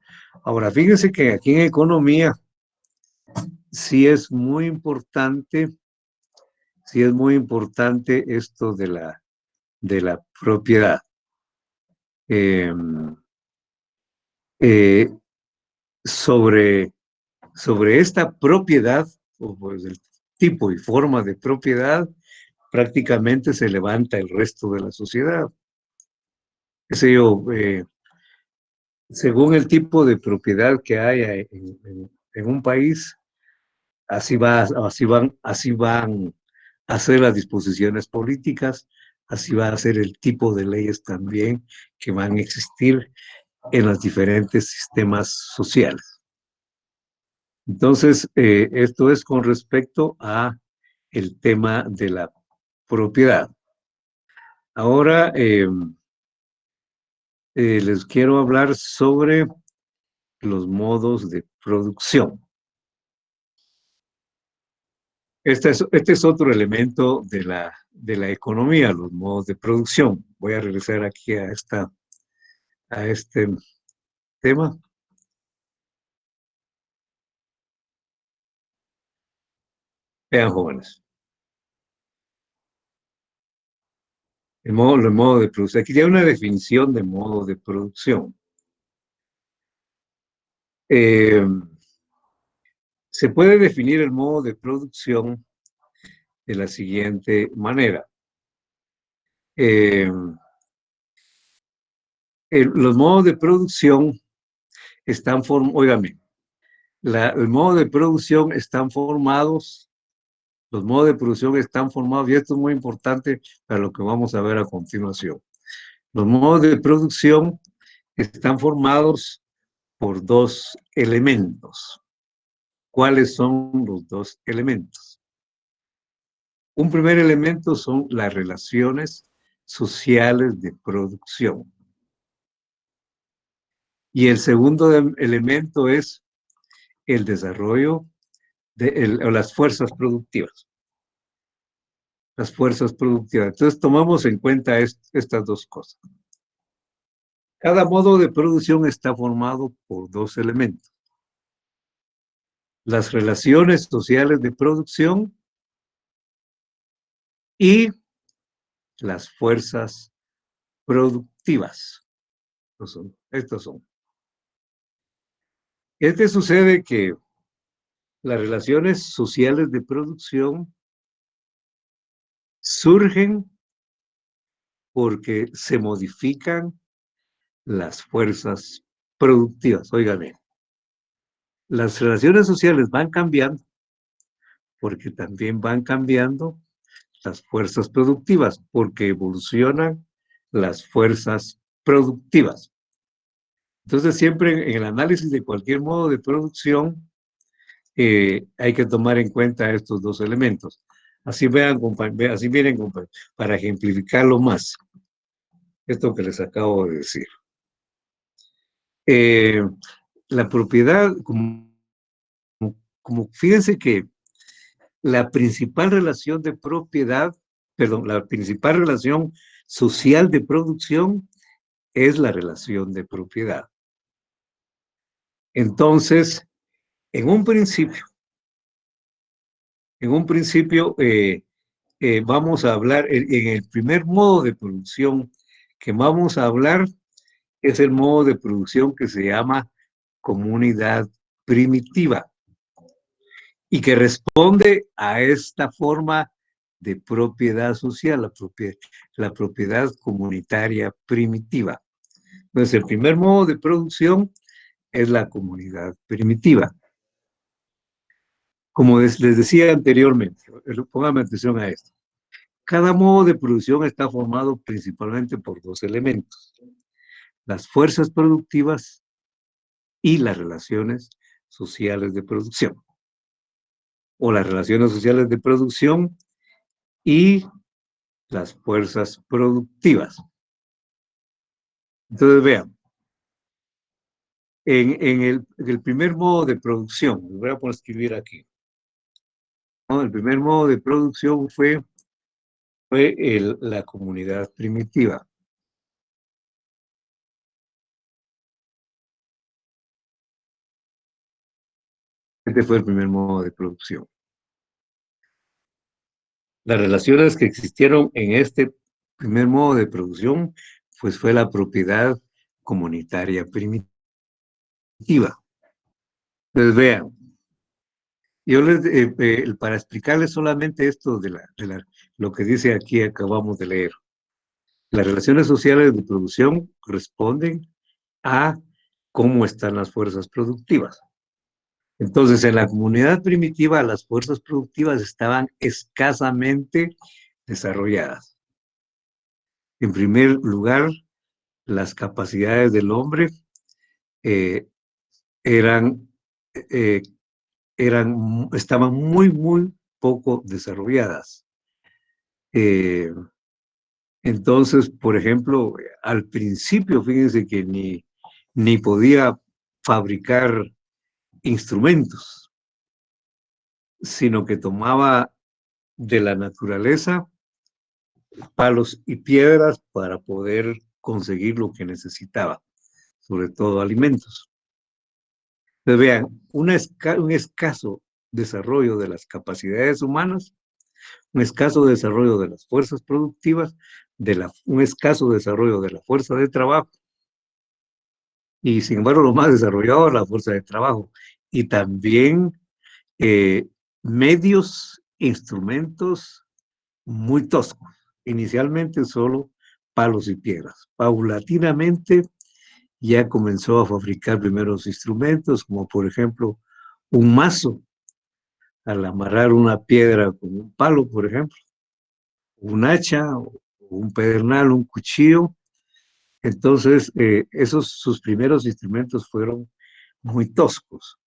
[SPEAKER 1] Ahora, fíjense que aquí en economía sí es muy importante esto de la propiedad. Eh, eh, sobre esta propiedad, o pues el tipo y forma de propiedad, prácticamente se levanta el resto de la sociedad. Qué sé yo, según el tipo de propiedad que haya en un país, así van a ser las disposiciones políticas, así va a ser el tipo de leyes también que van a existir en los diferentes sistemas sociales. Entonces, esto es con respecto a el tema de la propiedad. Ahora les quiero hablar sobre los modos de producción. Este es otro elemento de la economía, los modos de producción. Voy a regresar aquí a este tema. Vean, jóvenes. El modo de producción. Aquí ya hay una definición de modo de producción. Se puede definir el modo de producción de la siguiente manera. Los modos de producción están formados, el modo de producción están formados, los modos de producción están formados, y esto es muy importante para lo que vamos a ver a continuación. Los modos de producción están formados por dos elementos. ¿Cuáles son los dos elementos? Un primer elemento son las relaciones sociales de producción. Y el segundo elemento es el desarrollo o las fuerzas productivas. Las fuerzas productivas. Entonces, tomamos en cuenta estas dos cosas. Cada modo de producción está formado por dos elementos. Las relaciones sociales de producción y las fuerzas productivas. Estos son. Sucede que las relaciones sociales de producción surgen porque se modifican las fuerzas productivas. Oigan bien, las relaciones sociales van cambiando porque también van cambiando las fuerzas productivas, porque evolucionan las fuerzas productivas. Entonces, siempre en el análisis de cualquier modo de producción, hay que tomar en cuenta estos dos elementos. Así vienen, para ejemplificarlo más, esto que les acabo de decir. La propiedad, como fíjense que la principal relación de propiedad, la principal relación social de producción es la relación de propiedad. Entonces, en un principio, vamos a hablar, en el primer modo de producción que vamos a hablar es el modo de producción que se llama comunidad primitiva y que responde a esta forma de propiedad social, la propiedad comunitaria primitiva. Entonces, el primer modo de producción es la comunidad primitiva. Como les decía anteriormente, pónganme atención a esto. Cada modo de producción está formado principalmente por dos elementos: las fuerzas productivas y las relaciones sociales de producción. O las relaciones sociales de producción y las fuerzas productivas. Entonces, vean, en el primer modo de producción, voy a poner a escribir aquí, ¿no? El primer modo de producción fue la comunidad primitiva. Este fue el primer modo de producción. Las relaciones que existieron en este primer modo de producción, pues fue la propiedad comunitaria primitiva. Entonces vean, yo para explicarles solamente esto lo que dice aquí, acabamos de leer. Las relaciones sociales de producción corresponden a cómo están las fuerzas productivas. Entonces, en la comunidad primitiva, las fuerzas productivas estaban escasamente desarrolladas. En primer lugar, las capacidades del hombre estaban muy poco desarrolladas. Entonces, por ejemplo, al principio, fíjense que ni podía fabricar instrumentos, sino que tomaba de la naturaleza palos y piedras para poder conseguir lo que necesitaba, sobre todo alimentos. Entonces, vean, un escaso desarrollo de las capacidades humanas, un escaso desarrollo de las fuerzas productivas, un escaso desarrollo de la fuerza de trabajo, y sin embargo lo más desarrollado es la fuerza de trabajo, y también medios, instrumentos muy toscos, inicialmente solo palos y piedras. Paulatinamente ya comenzó a fabricar primeros instrumentos, como por ejemplo un mazo, al amarrar una piedra con un palo, por ejemplo, un hacha, un pedernal, un cuchillo. Entonces, sus primeros instrumentos fueron muy toscos.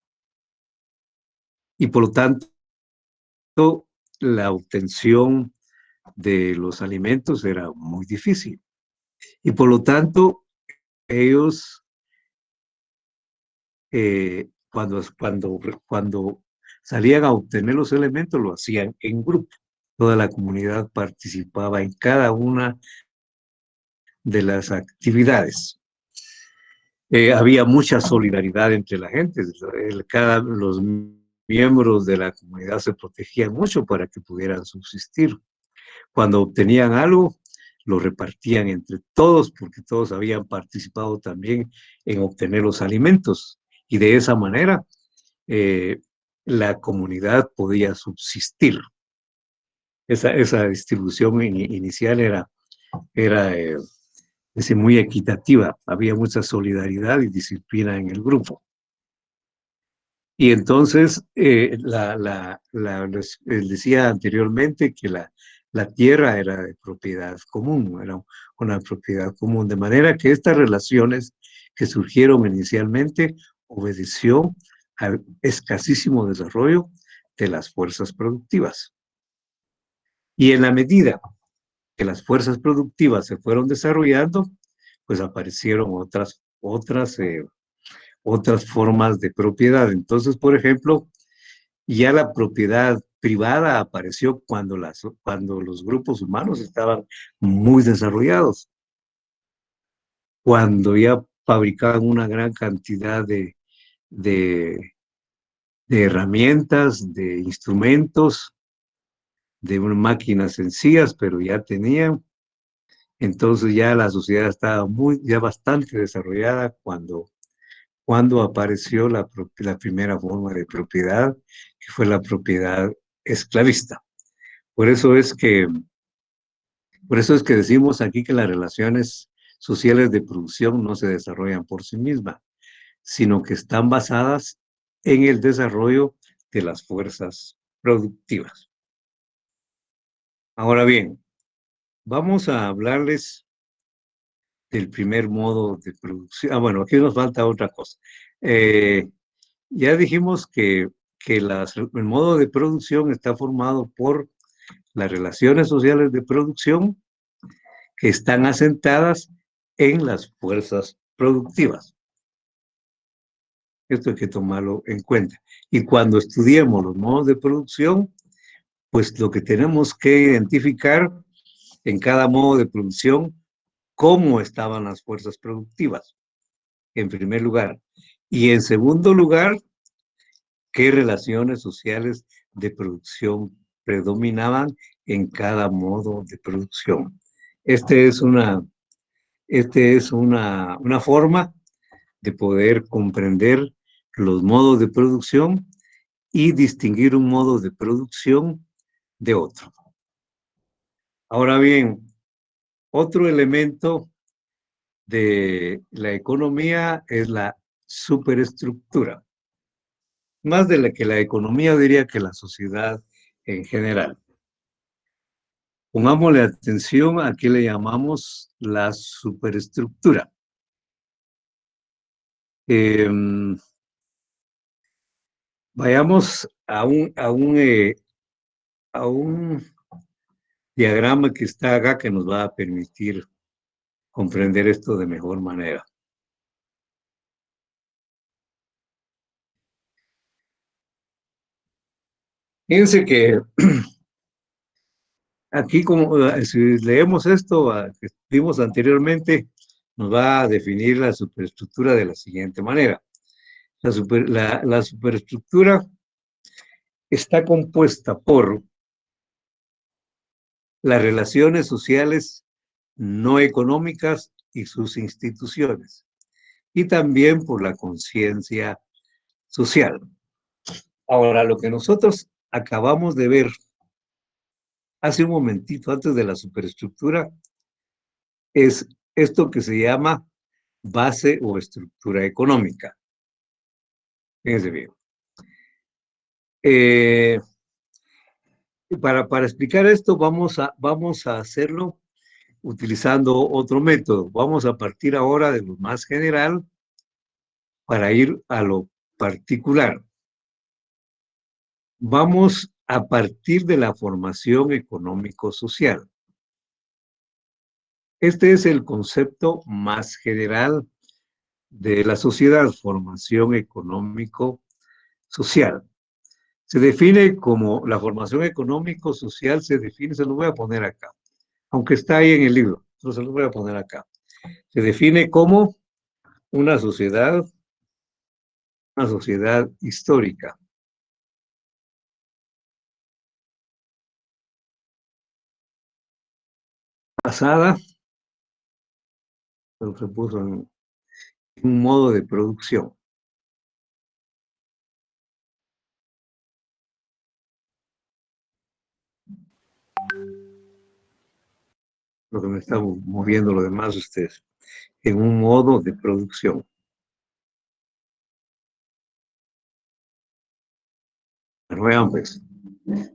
[SPEAKER 1] Y por lo tanto, la obtención de los alimentos era muy difícil. Y por lo tanto, ellos, cuando salían a obtener los elementos, lo hacían en grupo. Toda la comunidad participaba en cada una de las actividades. Había mucha solidaridad entre la gente. Los miembros de la comunidad se protegían mucho para que pudieran subsistir. Cuando obtenían algo, lo repartían entre todos, porque todos habían participado también en obtener los alimentos. Y de esa manera, la comunidad podía subsistir. Esa distribución inicial era muy equitativa, había mucha solidaridad y disciplina en el grupo. Y entonces, les decía anteriormente que la tierra era de propiedad común, era una propiedad común, de manera que estas relaciones que surgieron inicialmente obedeció al escasísimo desarrollo de las fuerzas productivas. Y en la medida que las fuerzas productivas se fueron desarrollando, pues aparecieron otras formas de propiedad. Entonces, por ejemplo, ya la propiedad privada apareció cuando los grupos humanos estaban muy desarrollados, cuando ya fabricaban una gran cantidad de herramientas, de instrumentos, de máquinas sencillas, pero ya tenían. Entonces ya la sociedad estaba ya bastante desarrollada cuando apareció la primera forma de propiedad, que fue la propiedad esclavista. Por eso es que decimos aquí que las relaciones sociales de producción no se desarrollan por sí mismas, sino que están basadas en el desarrollo de las fuerzas productivas. Ahora bien, vamos a hablarles del primer modo de producción. Bueno, aquí nos falta otra cosa. Ya dijimos que el modo de producción está formado por las relaciones sociales de producción que están asentadas en las fuerzas productivas. Esto hay que tomarlo en cuenta. Y cuando estudiemos los modos de producción, pues lo que tenemos que identificar en cada modo de producción, cómo estaban las fuerzas productivas, en primer lugar. Y en segundo lugar, qué relaciones sociales de producción predominaban en cada modo de producción. Este es una forma de poder comprender los modos de producción y distinguir un modo de producción de otro. Ahora bien, otro elemento de la economía es la superestructura. Más de la que la economía, diría que la sociedad en general. Pongámosle atención a qué le llamamos la superestructura. Vayamos a un diagrama que está acá que nos va a permitir comprender esto de mejor manera. Fíjense que aquí, como si leemos esto que vimos anteriormente, nos va a definir la superestructura de la siguiente manera. La superestructura está compuesta por las relaciones sociales no económicas y sus instituciones, y también por la conciencia social. Ahora, lo que nosotros acabamos de ver hace un momentito antes de la superestructura es esto que se llama base o estructura económica. Fíjense bien. Para explicar esto vamos a hacerlo utilizando otro método. Vamos a partir ahora de lo más general para ir a lo particular. Vamos a partir de la formación económico-social. Este es el concepto más general de la sociedad, formación económico-social. Se define como la formación económico-social, se lo voy a poner acá, aunque está ahí en el libro, pero se lo voy a poner acá. Se define como una sociedad histórica. Basada, lo que puso en un modo de producción. Lo que me está moviendo lo demás ustedes, en un modo de producción. Pero vean pues,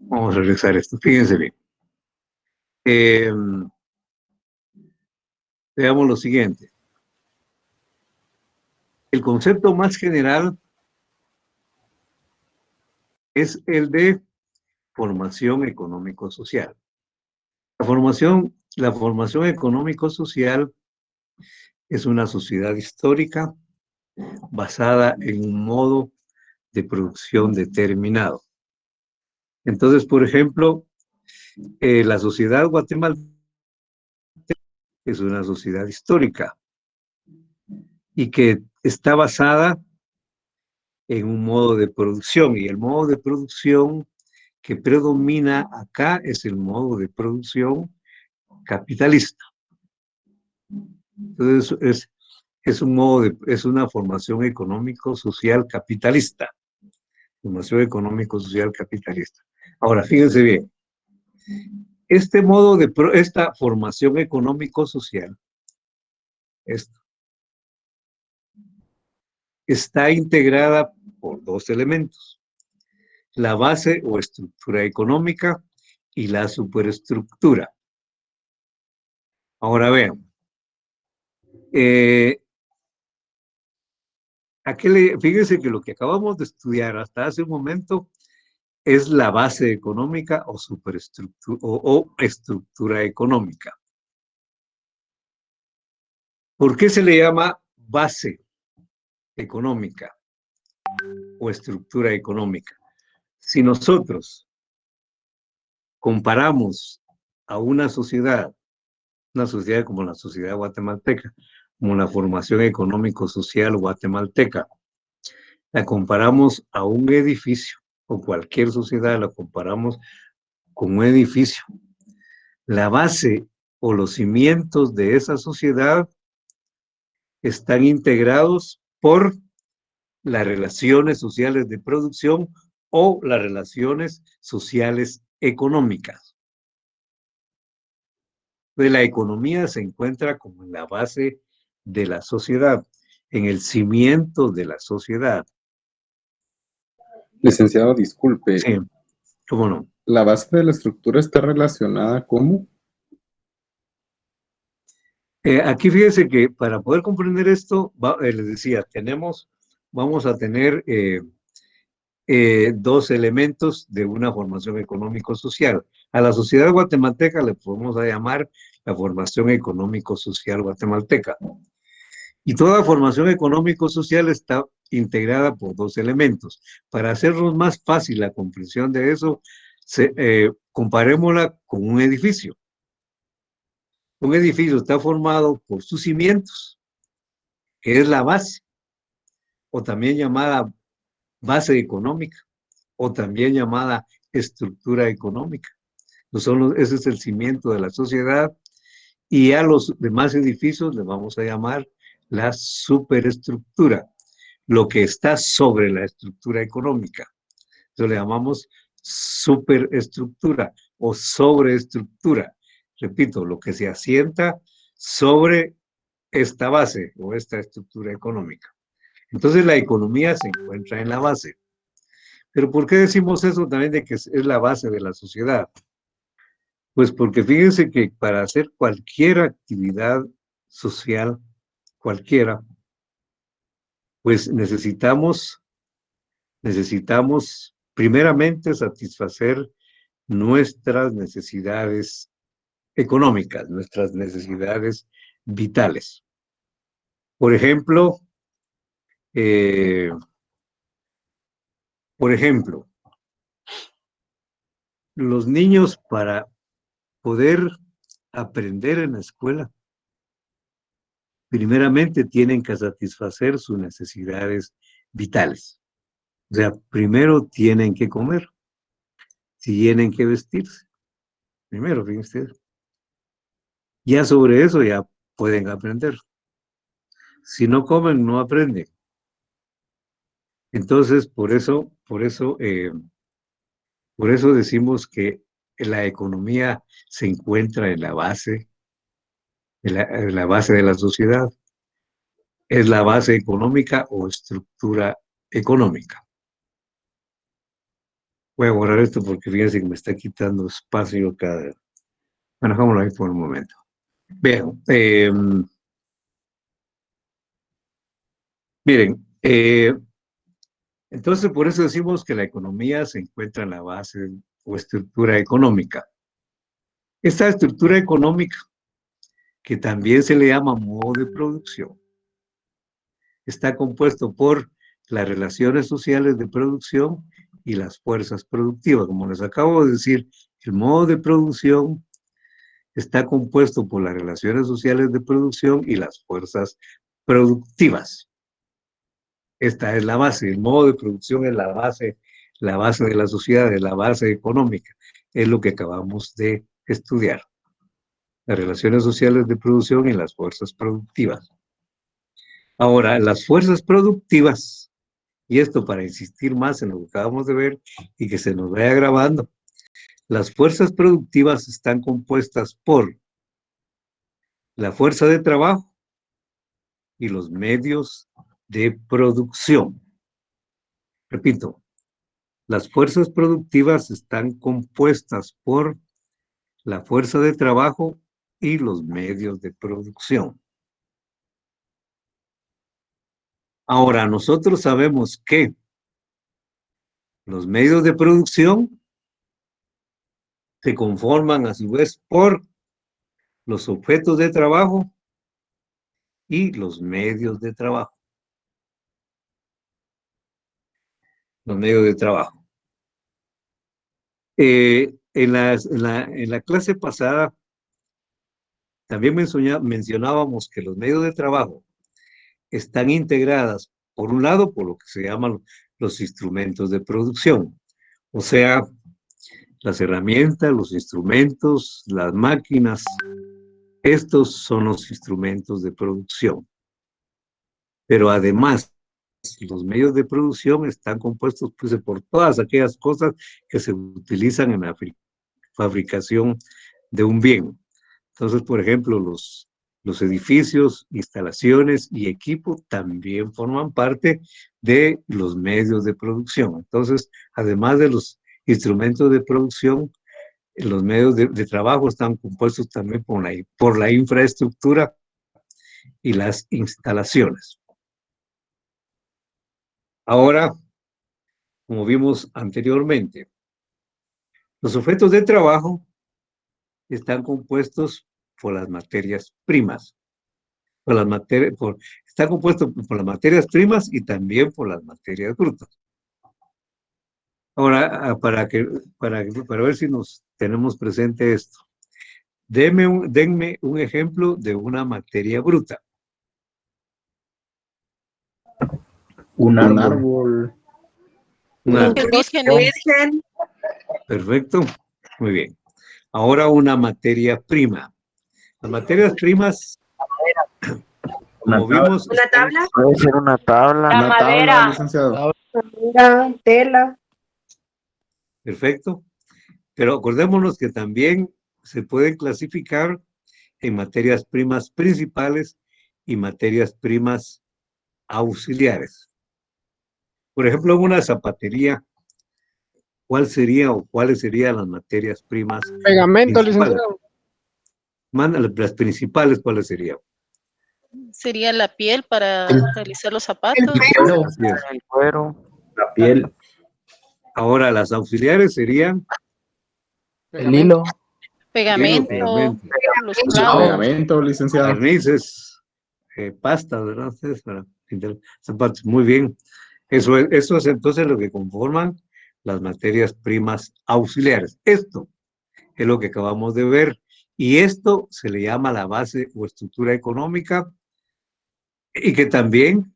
[SPEAKER 1] vamos a realizar esto, fíjense bien. Veamos lo siguiente. El concepto más general es el de formación económico-social. La formación económico-social es una sociedad histórica basada en un modo de producción determinado. Entonces, por ejemplo, la sociedad guatemalteca es una sociedad histórica y que está basada en un modo de producción, y el modo de producción que predomina acá es el modo de producción capitalista. Entonces, es una formación económico-social capitalista. Formación económico-social capitalista. Ahora, fíjense bien. Esta formación económico-social está integrada por dos elementos: la base o estructura económica y la superestructura. Ahora vean, fíjense que lo que acabamos de estudiar hasta hace un momento es la base económica o superestructura o estructura económica. ¿Por qué se le llama base económica? o estructura económica. Si nosotros comparamos a una sociedad como la sociedad guatemalteca, como la formación económico-social guatemalteca, la comparamos a un edificio, o cualquier sociedad la comparamos con un edificio, la base o los cimientos de esa sociedad están integrados por las relaciones sociales de producción o las relaciones sociales económicas. Pues la economía se encuentra como en la base de la sociedad, en el cimiento de la sociedad.
[SPEAKER 3] Licenciado, disculpe,
[SPEAKER 1] Sí, ¿cómo no?
[SPEAKER 3] ¿la base de la estructura está relacionada cómo?
[SPEAKER 1] Aquí fíjense que para poder comprender esto, les decía, vamos a tener dos elementos de una formación económico-social. A la sociedad guatemalteca le podemos llamar la formación económico-social guatemalteca. Y toda formación económico-social está integrada por dos elementos. Para hacernos más fácil la comprensión de eso, comparémosla con un edificio. Un edificio está formado por sus cimientos, que es la base, o también llamada base económica, o también llamada estructura económica. Ese es el cimiento de la sociedad, y a los demás edificios les vamos a llamar la superestructura, lo que está sobre la estructura económica. Eso le llamamos superestructura o sobreestructura. Repito, lo que se asienta sobre esta base o esta estructura económica. Entonces la economía se encuentra en la base. Pero ¿por qué decimos eso también de que es la base de la sociedad? Pues porque fíjense que para hacer cualquier actividad social, cualquiera, pues necesitamos primeramente satisfacer nuestras necesidades económicas, nuestras necesidades vitales. Por ejemplo, los niños para poder aprender en la escuela, primeramente tienen que satisfacer sus necesidades vitales. O sea, primero tienen que comer, tienen que vestirse. Primero, fíjense. Ya sobre eso ya pueden aprender. Si no comen, no aprenden. Entonces, por eso decimos que la economía se encuentra en la base, en la base de la sociedad. Es la base económica o estructura económica. Voy a borrar esto porque fíjense que me está quitando espacio cada... Bueno, dejámoslo ahí por un momento. Vean, miren, entonces por eso decimos que la economía se encuentra en la base o estructura económica. Esta estructura económica, que también se le llama modo de producción, está compuesto por las relaciones sociales de producción y las fuerzas productivas. Como les acabo de decir, el modo de producción está compuesto por las relaciones sociales de producción y las fuerzas productivas. Esta es la base, el modo de producción es la base de la sociedad, es la base económica, es lo que acabamos de estudiar. Las relaciones sociales de producción y las fuerzas productivas. Ahora, las fuerzas productivas, y esto para insistir más en lo que acabamos de ver y que se nos vaya grabando, las fuerzas productivas están compuestas por la fuerza de trabajo y los medios de producción. Repito, las fuerzas productivas están compuestas por la fuerza de trabajo y los medios de producción. Ahora, nosotros sabemos que los medios de producción se conforman a su vez por los objetos de trabajo y los medios de trabajo. los medios de trabajo. En la clase pasada también mencionábamos que los medios de trabajo están integradas, por un lado, por lo que se llaman los instrumentos de producción, o sea, las herramientas, los instrumentos, las máquinas. Estos son los instrumentos de producción. Pero además, los medios de producción están compuestos pues, por todas aquellas cosas que se utilizan en la fabricación de un bien. Entonces, por ejemplo, los edificios, instalaciones y equipo también forman parte de los medios de producción. Entonces, además de los instrumentos de producción, los medios de trabajo están compuestos también por la infraestructura y las instalaciones. Ahora, como vimos anteriormente, los objetos de trabajo están compuestos por las materias primas. Están compuestos por las materias primas y también por las materias brutas. Ahora, para ver si nos tenemos presente esto, denme un ejemplo de una materia bruta.
[SPEAKER 8] Un
[SPEAKER 3] Un
[SPEAKER 8] árbol.
[SPEAKER 3] árbol.
[SPEAKER 1] Una-
[SPEAKER 6] Virgen.
[SPEAKER 1] Perfecto, muy bien. Ahora una materia prima. Las materias primas, como vimos,
[SPEAKER 4] ¿Una tabla?
[SPEAKER 9] Puede ser una tabla.
[SPEAKER 3] Una tabla, licenciado.
[SPEAKER 4] Madera, tela.
[SPEAKER 1] perfecto, pero acordémonos que también se pueden clasificar en materias primas principales y materias primas auxiliares. Por ejemplo, en una zapatería, ¿cuál sería o cuáles serían las materias primas
[SPEAKER 10] Pegamento,
[SPEAKER 1] principales?
[SPEAKER 10] licenciado.
[SPEAKER 1] Las principales, ¿cuáles serían?
[SPEAKER 6] Sería la piel para realizar los zapatos.
[SPEAKER 1] Así es.
[SPEAKER 9] El cuero.
[SPEAKER 8] La piel.
[SPEAKER 1] Ahora, las auxiliares serían
[SPEAKER 9] El hilo.
[SPEAKER 6] Pegamento.
[SPEAKER 1] pegamento,
[SPEAKER 6] Los
[SPEAKER 3] El
[SPEAKER 6] clavos.
[SPEAKER 3] pegamento, licenciado.
[SPEAKER 1] barnices, pastas, ¿verdad? Ustedes para pintar zapatos. Muy bien. Eso es entonces lo que conforman las materias primas auxiliares. Esto es lo que acabamos de ver. Y esto se le llama la base o estructura económica y que también,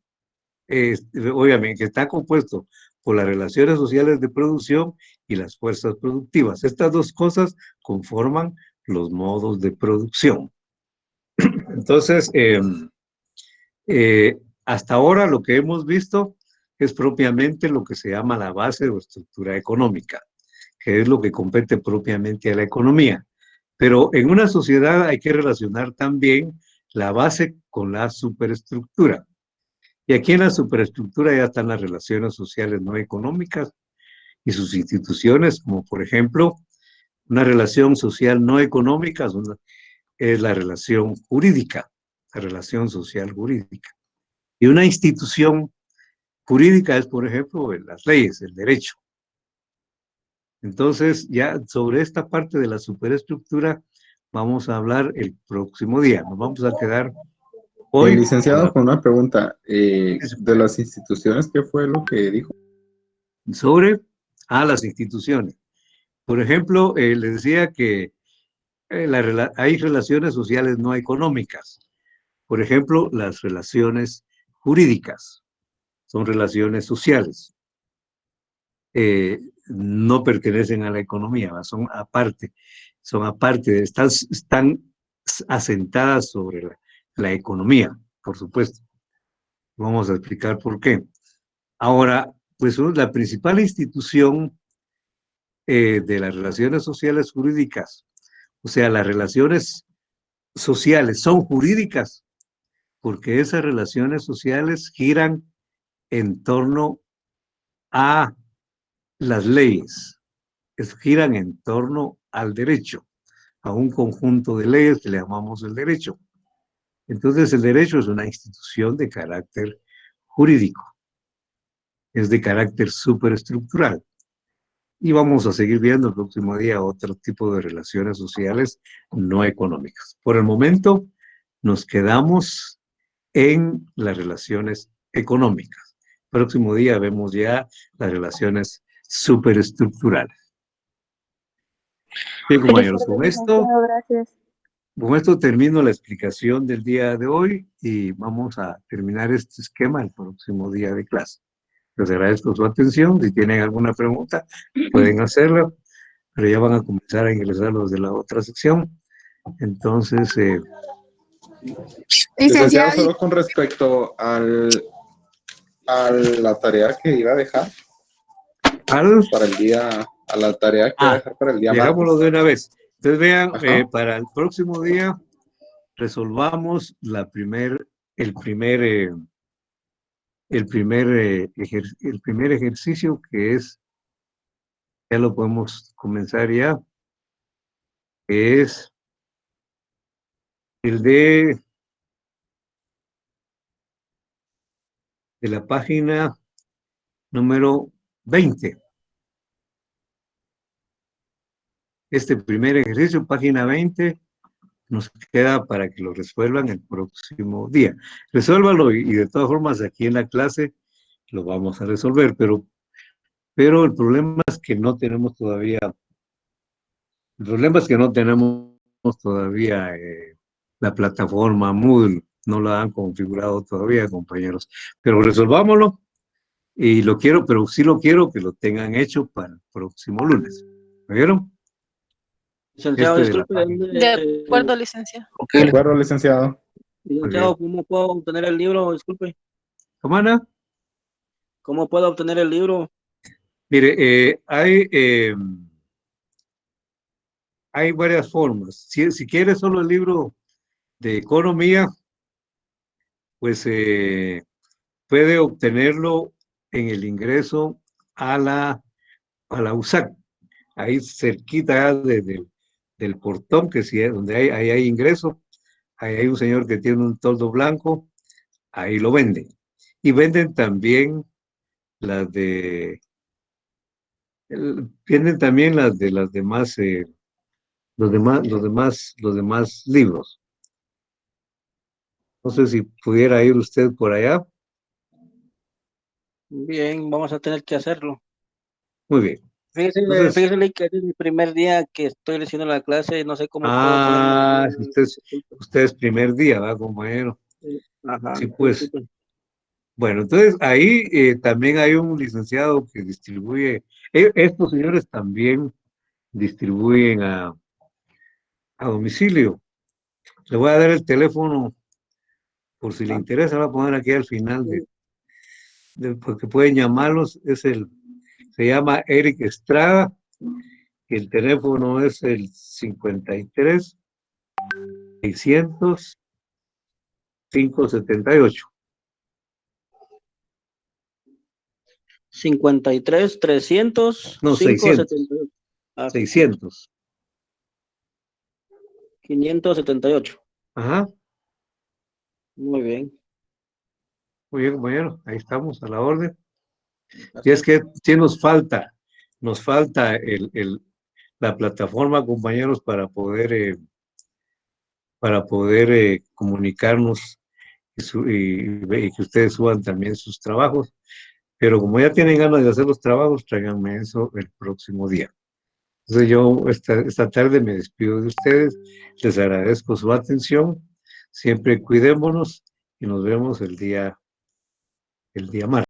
[SPEAKER 1] obviamente, está compuesto por las relaciones sociales de producción y las fuerzas productivas. Estas dos cosas conforman los modos de producción. Entonces, hasta ahora lo que hemos visto es propiamente lo que se llama la base o estructura económica, que es lo que compete propiamente a la economía. Pero en una sociedad hay que relacionar también la base con la superestructura. Y aquí en la superestructura ya están las relaciones sociales no económicas y sus instituciones, como por ejemplo, una relación social no económica es la relación jurídica, la relación social jurídica. Y una institución jurídica es, por ejemplo, las leyes, el derecho. Entonces, ya sobre esta parte de la superestructura vamos a hablar el próximo día. Nos vamos a quedar hoy.
[SPEAKER 3] Licenciado, con una pregunta. De las instituciones, ¿qué fue lo que dijo?
[SPEAKER 1] Sobre las instituciones. Por ejemplo, les decía que hay relaciones sociales no económicas. Por ejemplo, las relaciones jurídicas son relaciones sociales. No pertenecen a la economía, son aparte, están asentadas sobre la economía, por supuesto. Vamos a explicar por qué. Ahora, pues la principal institución de las relaciones sociales jurídicas, o sea, las relaciones sociales son jurídicas porque esas relaciones sociales giran en torno a las leyes, giran en torno al derecho, a un conjunto de leyes que le llamamos el derecho. Entonces, el derecho es una institución de carácter jurídico, es de carácter superestructural. Y vamos a seguir viendo el próximo día otro tipo de relaciones sociales no económicas. Por el momento, nos quedamos en las relaciones económicas. próximo día vemos ya las relaciones superestructurales. Bien, compañeros,
[SPEAKER 2] Gracias.
[SPEAKER 1] con esto termino la explicación del día de hoy y vamos a terminar este esquema el próximo día de clase. Les agradezco su atención. Si tienen alguna pregunta, pueden hacerla, pero ya van a comenzar a ingresar los de la otra sección. Entonces,
[SPEAKER 3] Licenciado, solo con respecto a la tarea que iba a dejar para el día, a la tarea que iba a dejar para el día
[SPEAKER 1] llegámoslo
[SPEAKER 3] martes.
[SPEAKER 1] de una vez. Entonces vean,
[SPEAKER 3] Ajá.
[SPEAKER 1] para el próximo día resolvamos el primer ejercicio, que es, ya lo podemos comenzar ya, que es el de la página número 20. Este primer ejercicio, página 20, nos queda para que lo resuelvan el próximo día. Resuélvalo y de todas formas aquí en la clase lo vamos a resolver, pero el problema es que no tenemos todavía, la plataforma Moodle, no la han configurado todavía, compañeros, pero resolvámoslo y lo quiero, pero sí lo quiero que lo tengan hecho para el próximo lunes. ¿Me vieron?
[SPEAKER 5] Licenciado,
[SPEAKER 1] Este de la
[SPEAKER 5] disculpe.
[SPEAKER 1] página.
[SPEAKER 10] De acuerdo, licenciado.
[SPEAKER 3] De acuerdo, licenciado.
[SPEAKER 5] Licenciado, ¿cómo puedo obtener el libro? Disculpe.
[SPEAKER 1] ¿Cómo, Ana?
[SPEAKER 5] ¿Cómo puedo obtener el libro?
[SPEAKER 1] Mire, hay varias formas. Si quieres solo el libro de economía, pues puede obtenerlo en el ingreso a la USAC, ahí cerquita del portón, que si donde ahí hay ingreso, ahí hay un señor que tiene un toldo blanco, ahí lo venden. Y venden también las de, venden también las de las demás, los demás libros. No sé si pudiera ir usted por allá.
[SPEAKER 5] Bien, vamos a tener que hacerlo.
[SPEAKER 1] Muy bien.
[SPEAKER 5] Fíjese que es mi primer día que estoy haciendo la clase y no sé cómo puedo ponerme.
[SPEAKER 1] Usted es primer día, ¿verdad, compañero?
[SPEAKER 5] Ajá,
[SPEAKER 1] Sí, pues.
[SPEAKER 5] disculpe.
[SPEAKER 1] Bueno, entonces ahí también hay un licenciado que distribuye, estos señores también distribuyen a domicilio. Le voy a dar el teléfono por si le interesa, lo voy a poner aquí al final porque pueden llamarlos, se llama Eric Estrada, y el teléfono es el 53 600 578.
[SPEAKER 5] 53 300
[SPEAKER 1] No,
[SPEAKER 5] 578.
[SPEAKER 1] 600.
[SPEAKER 5] 578.
[SPEAKER 1] Ajá.
[SPEAKER 5] Muy bien.
[SPEAKER 1] Muy bien, compañero, ahí estamos a la orden. Y es que sí nos falta la plataforma, compañeros, para poder comunicarnos y que ustedes suban también sus trabajos. Pero como ya tienen ganas de hacer los trabajos, tráiganme eso el próximo día. Entonces yo esta tarde me despido de ustedes, les agradezco su atención, siempre cuidémonos y nos vemos el día martes.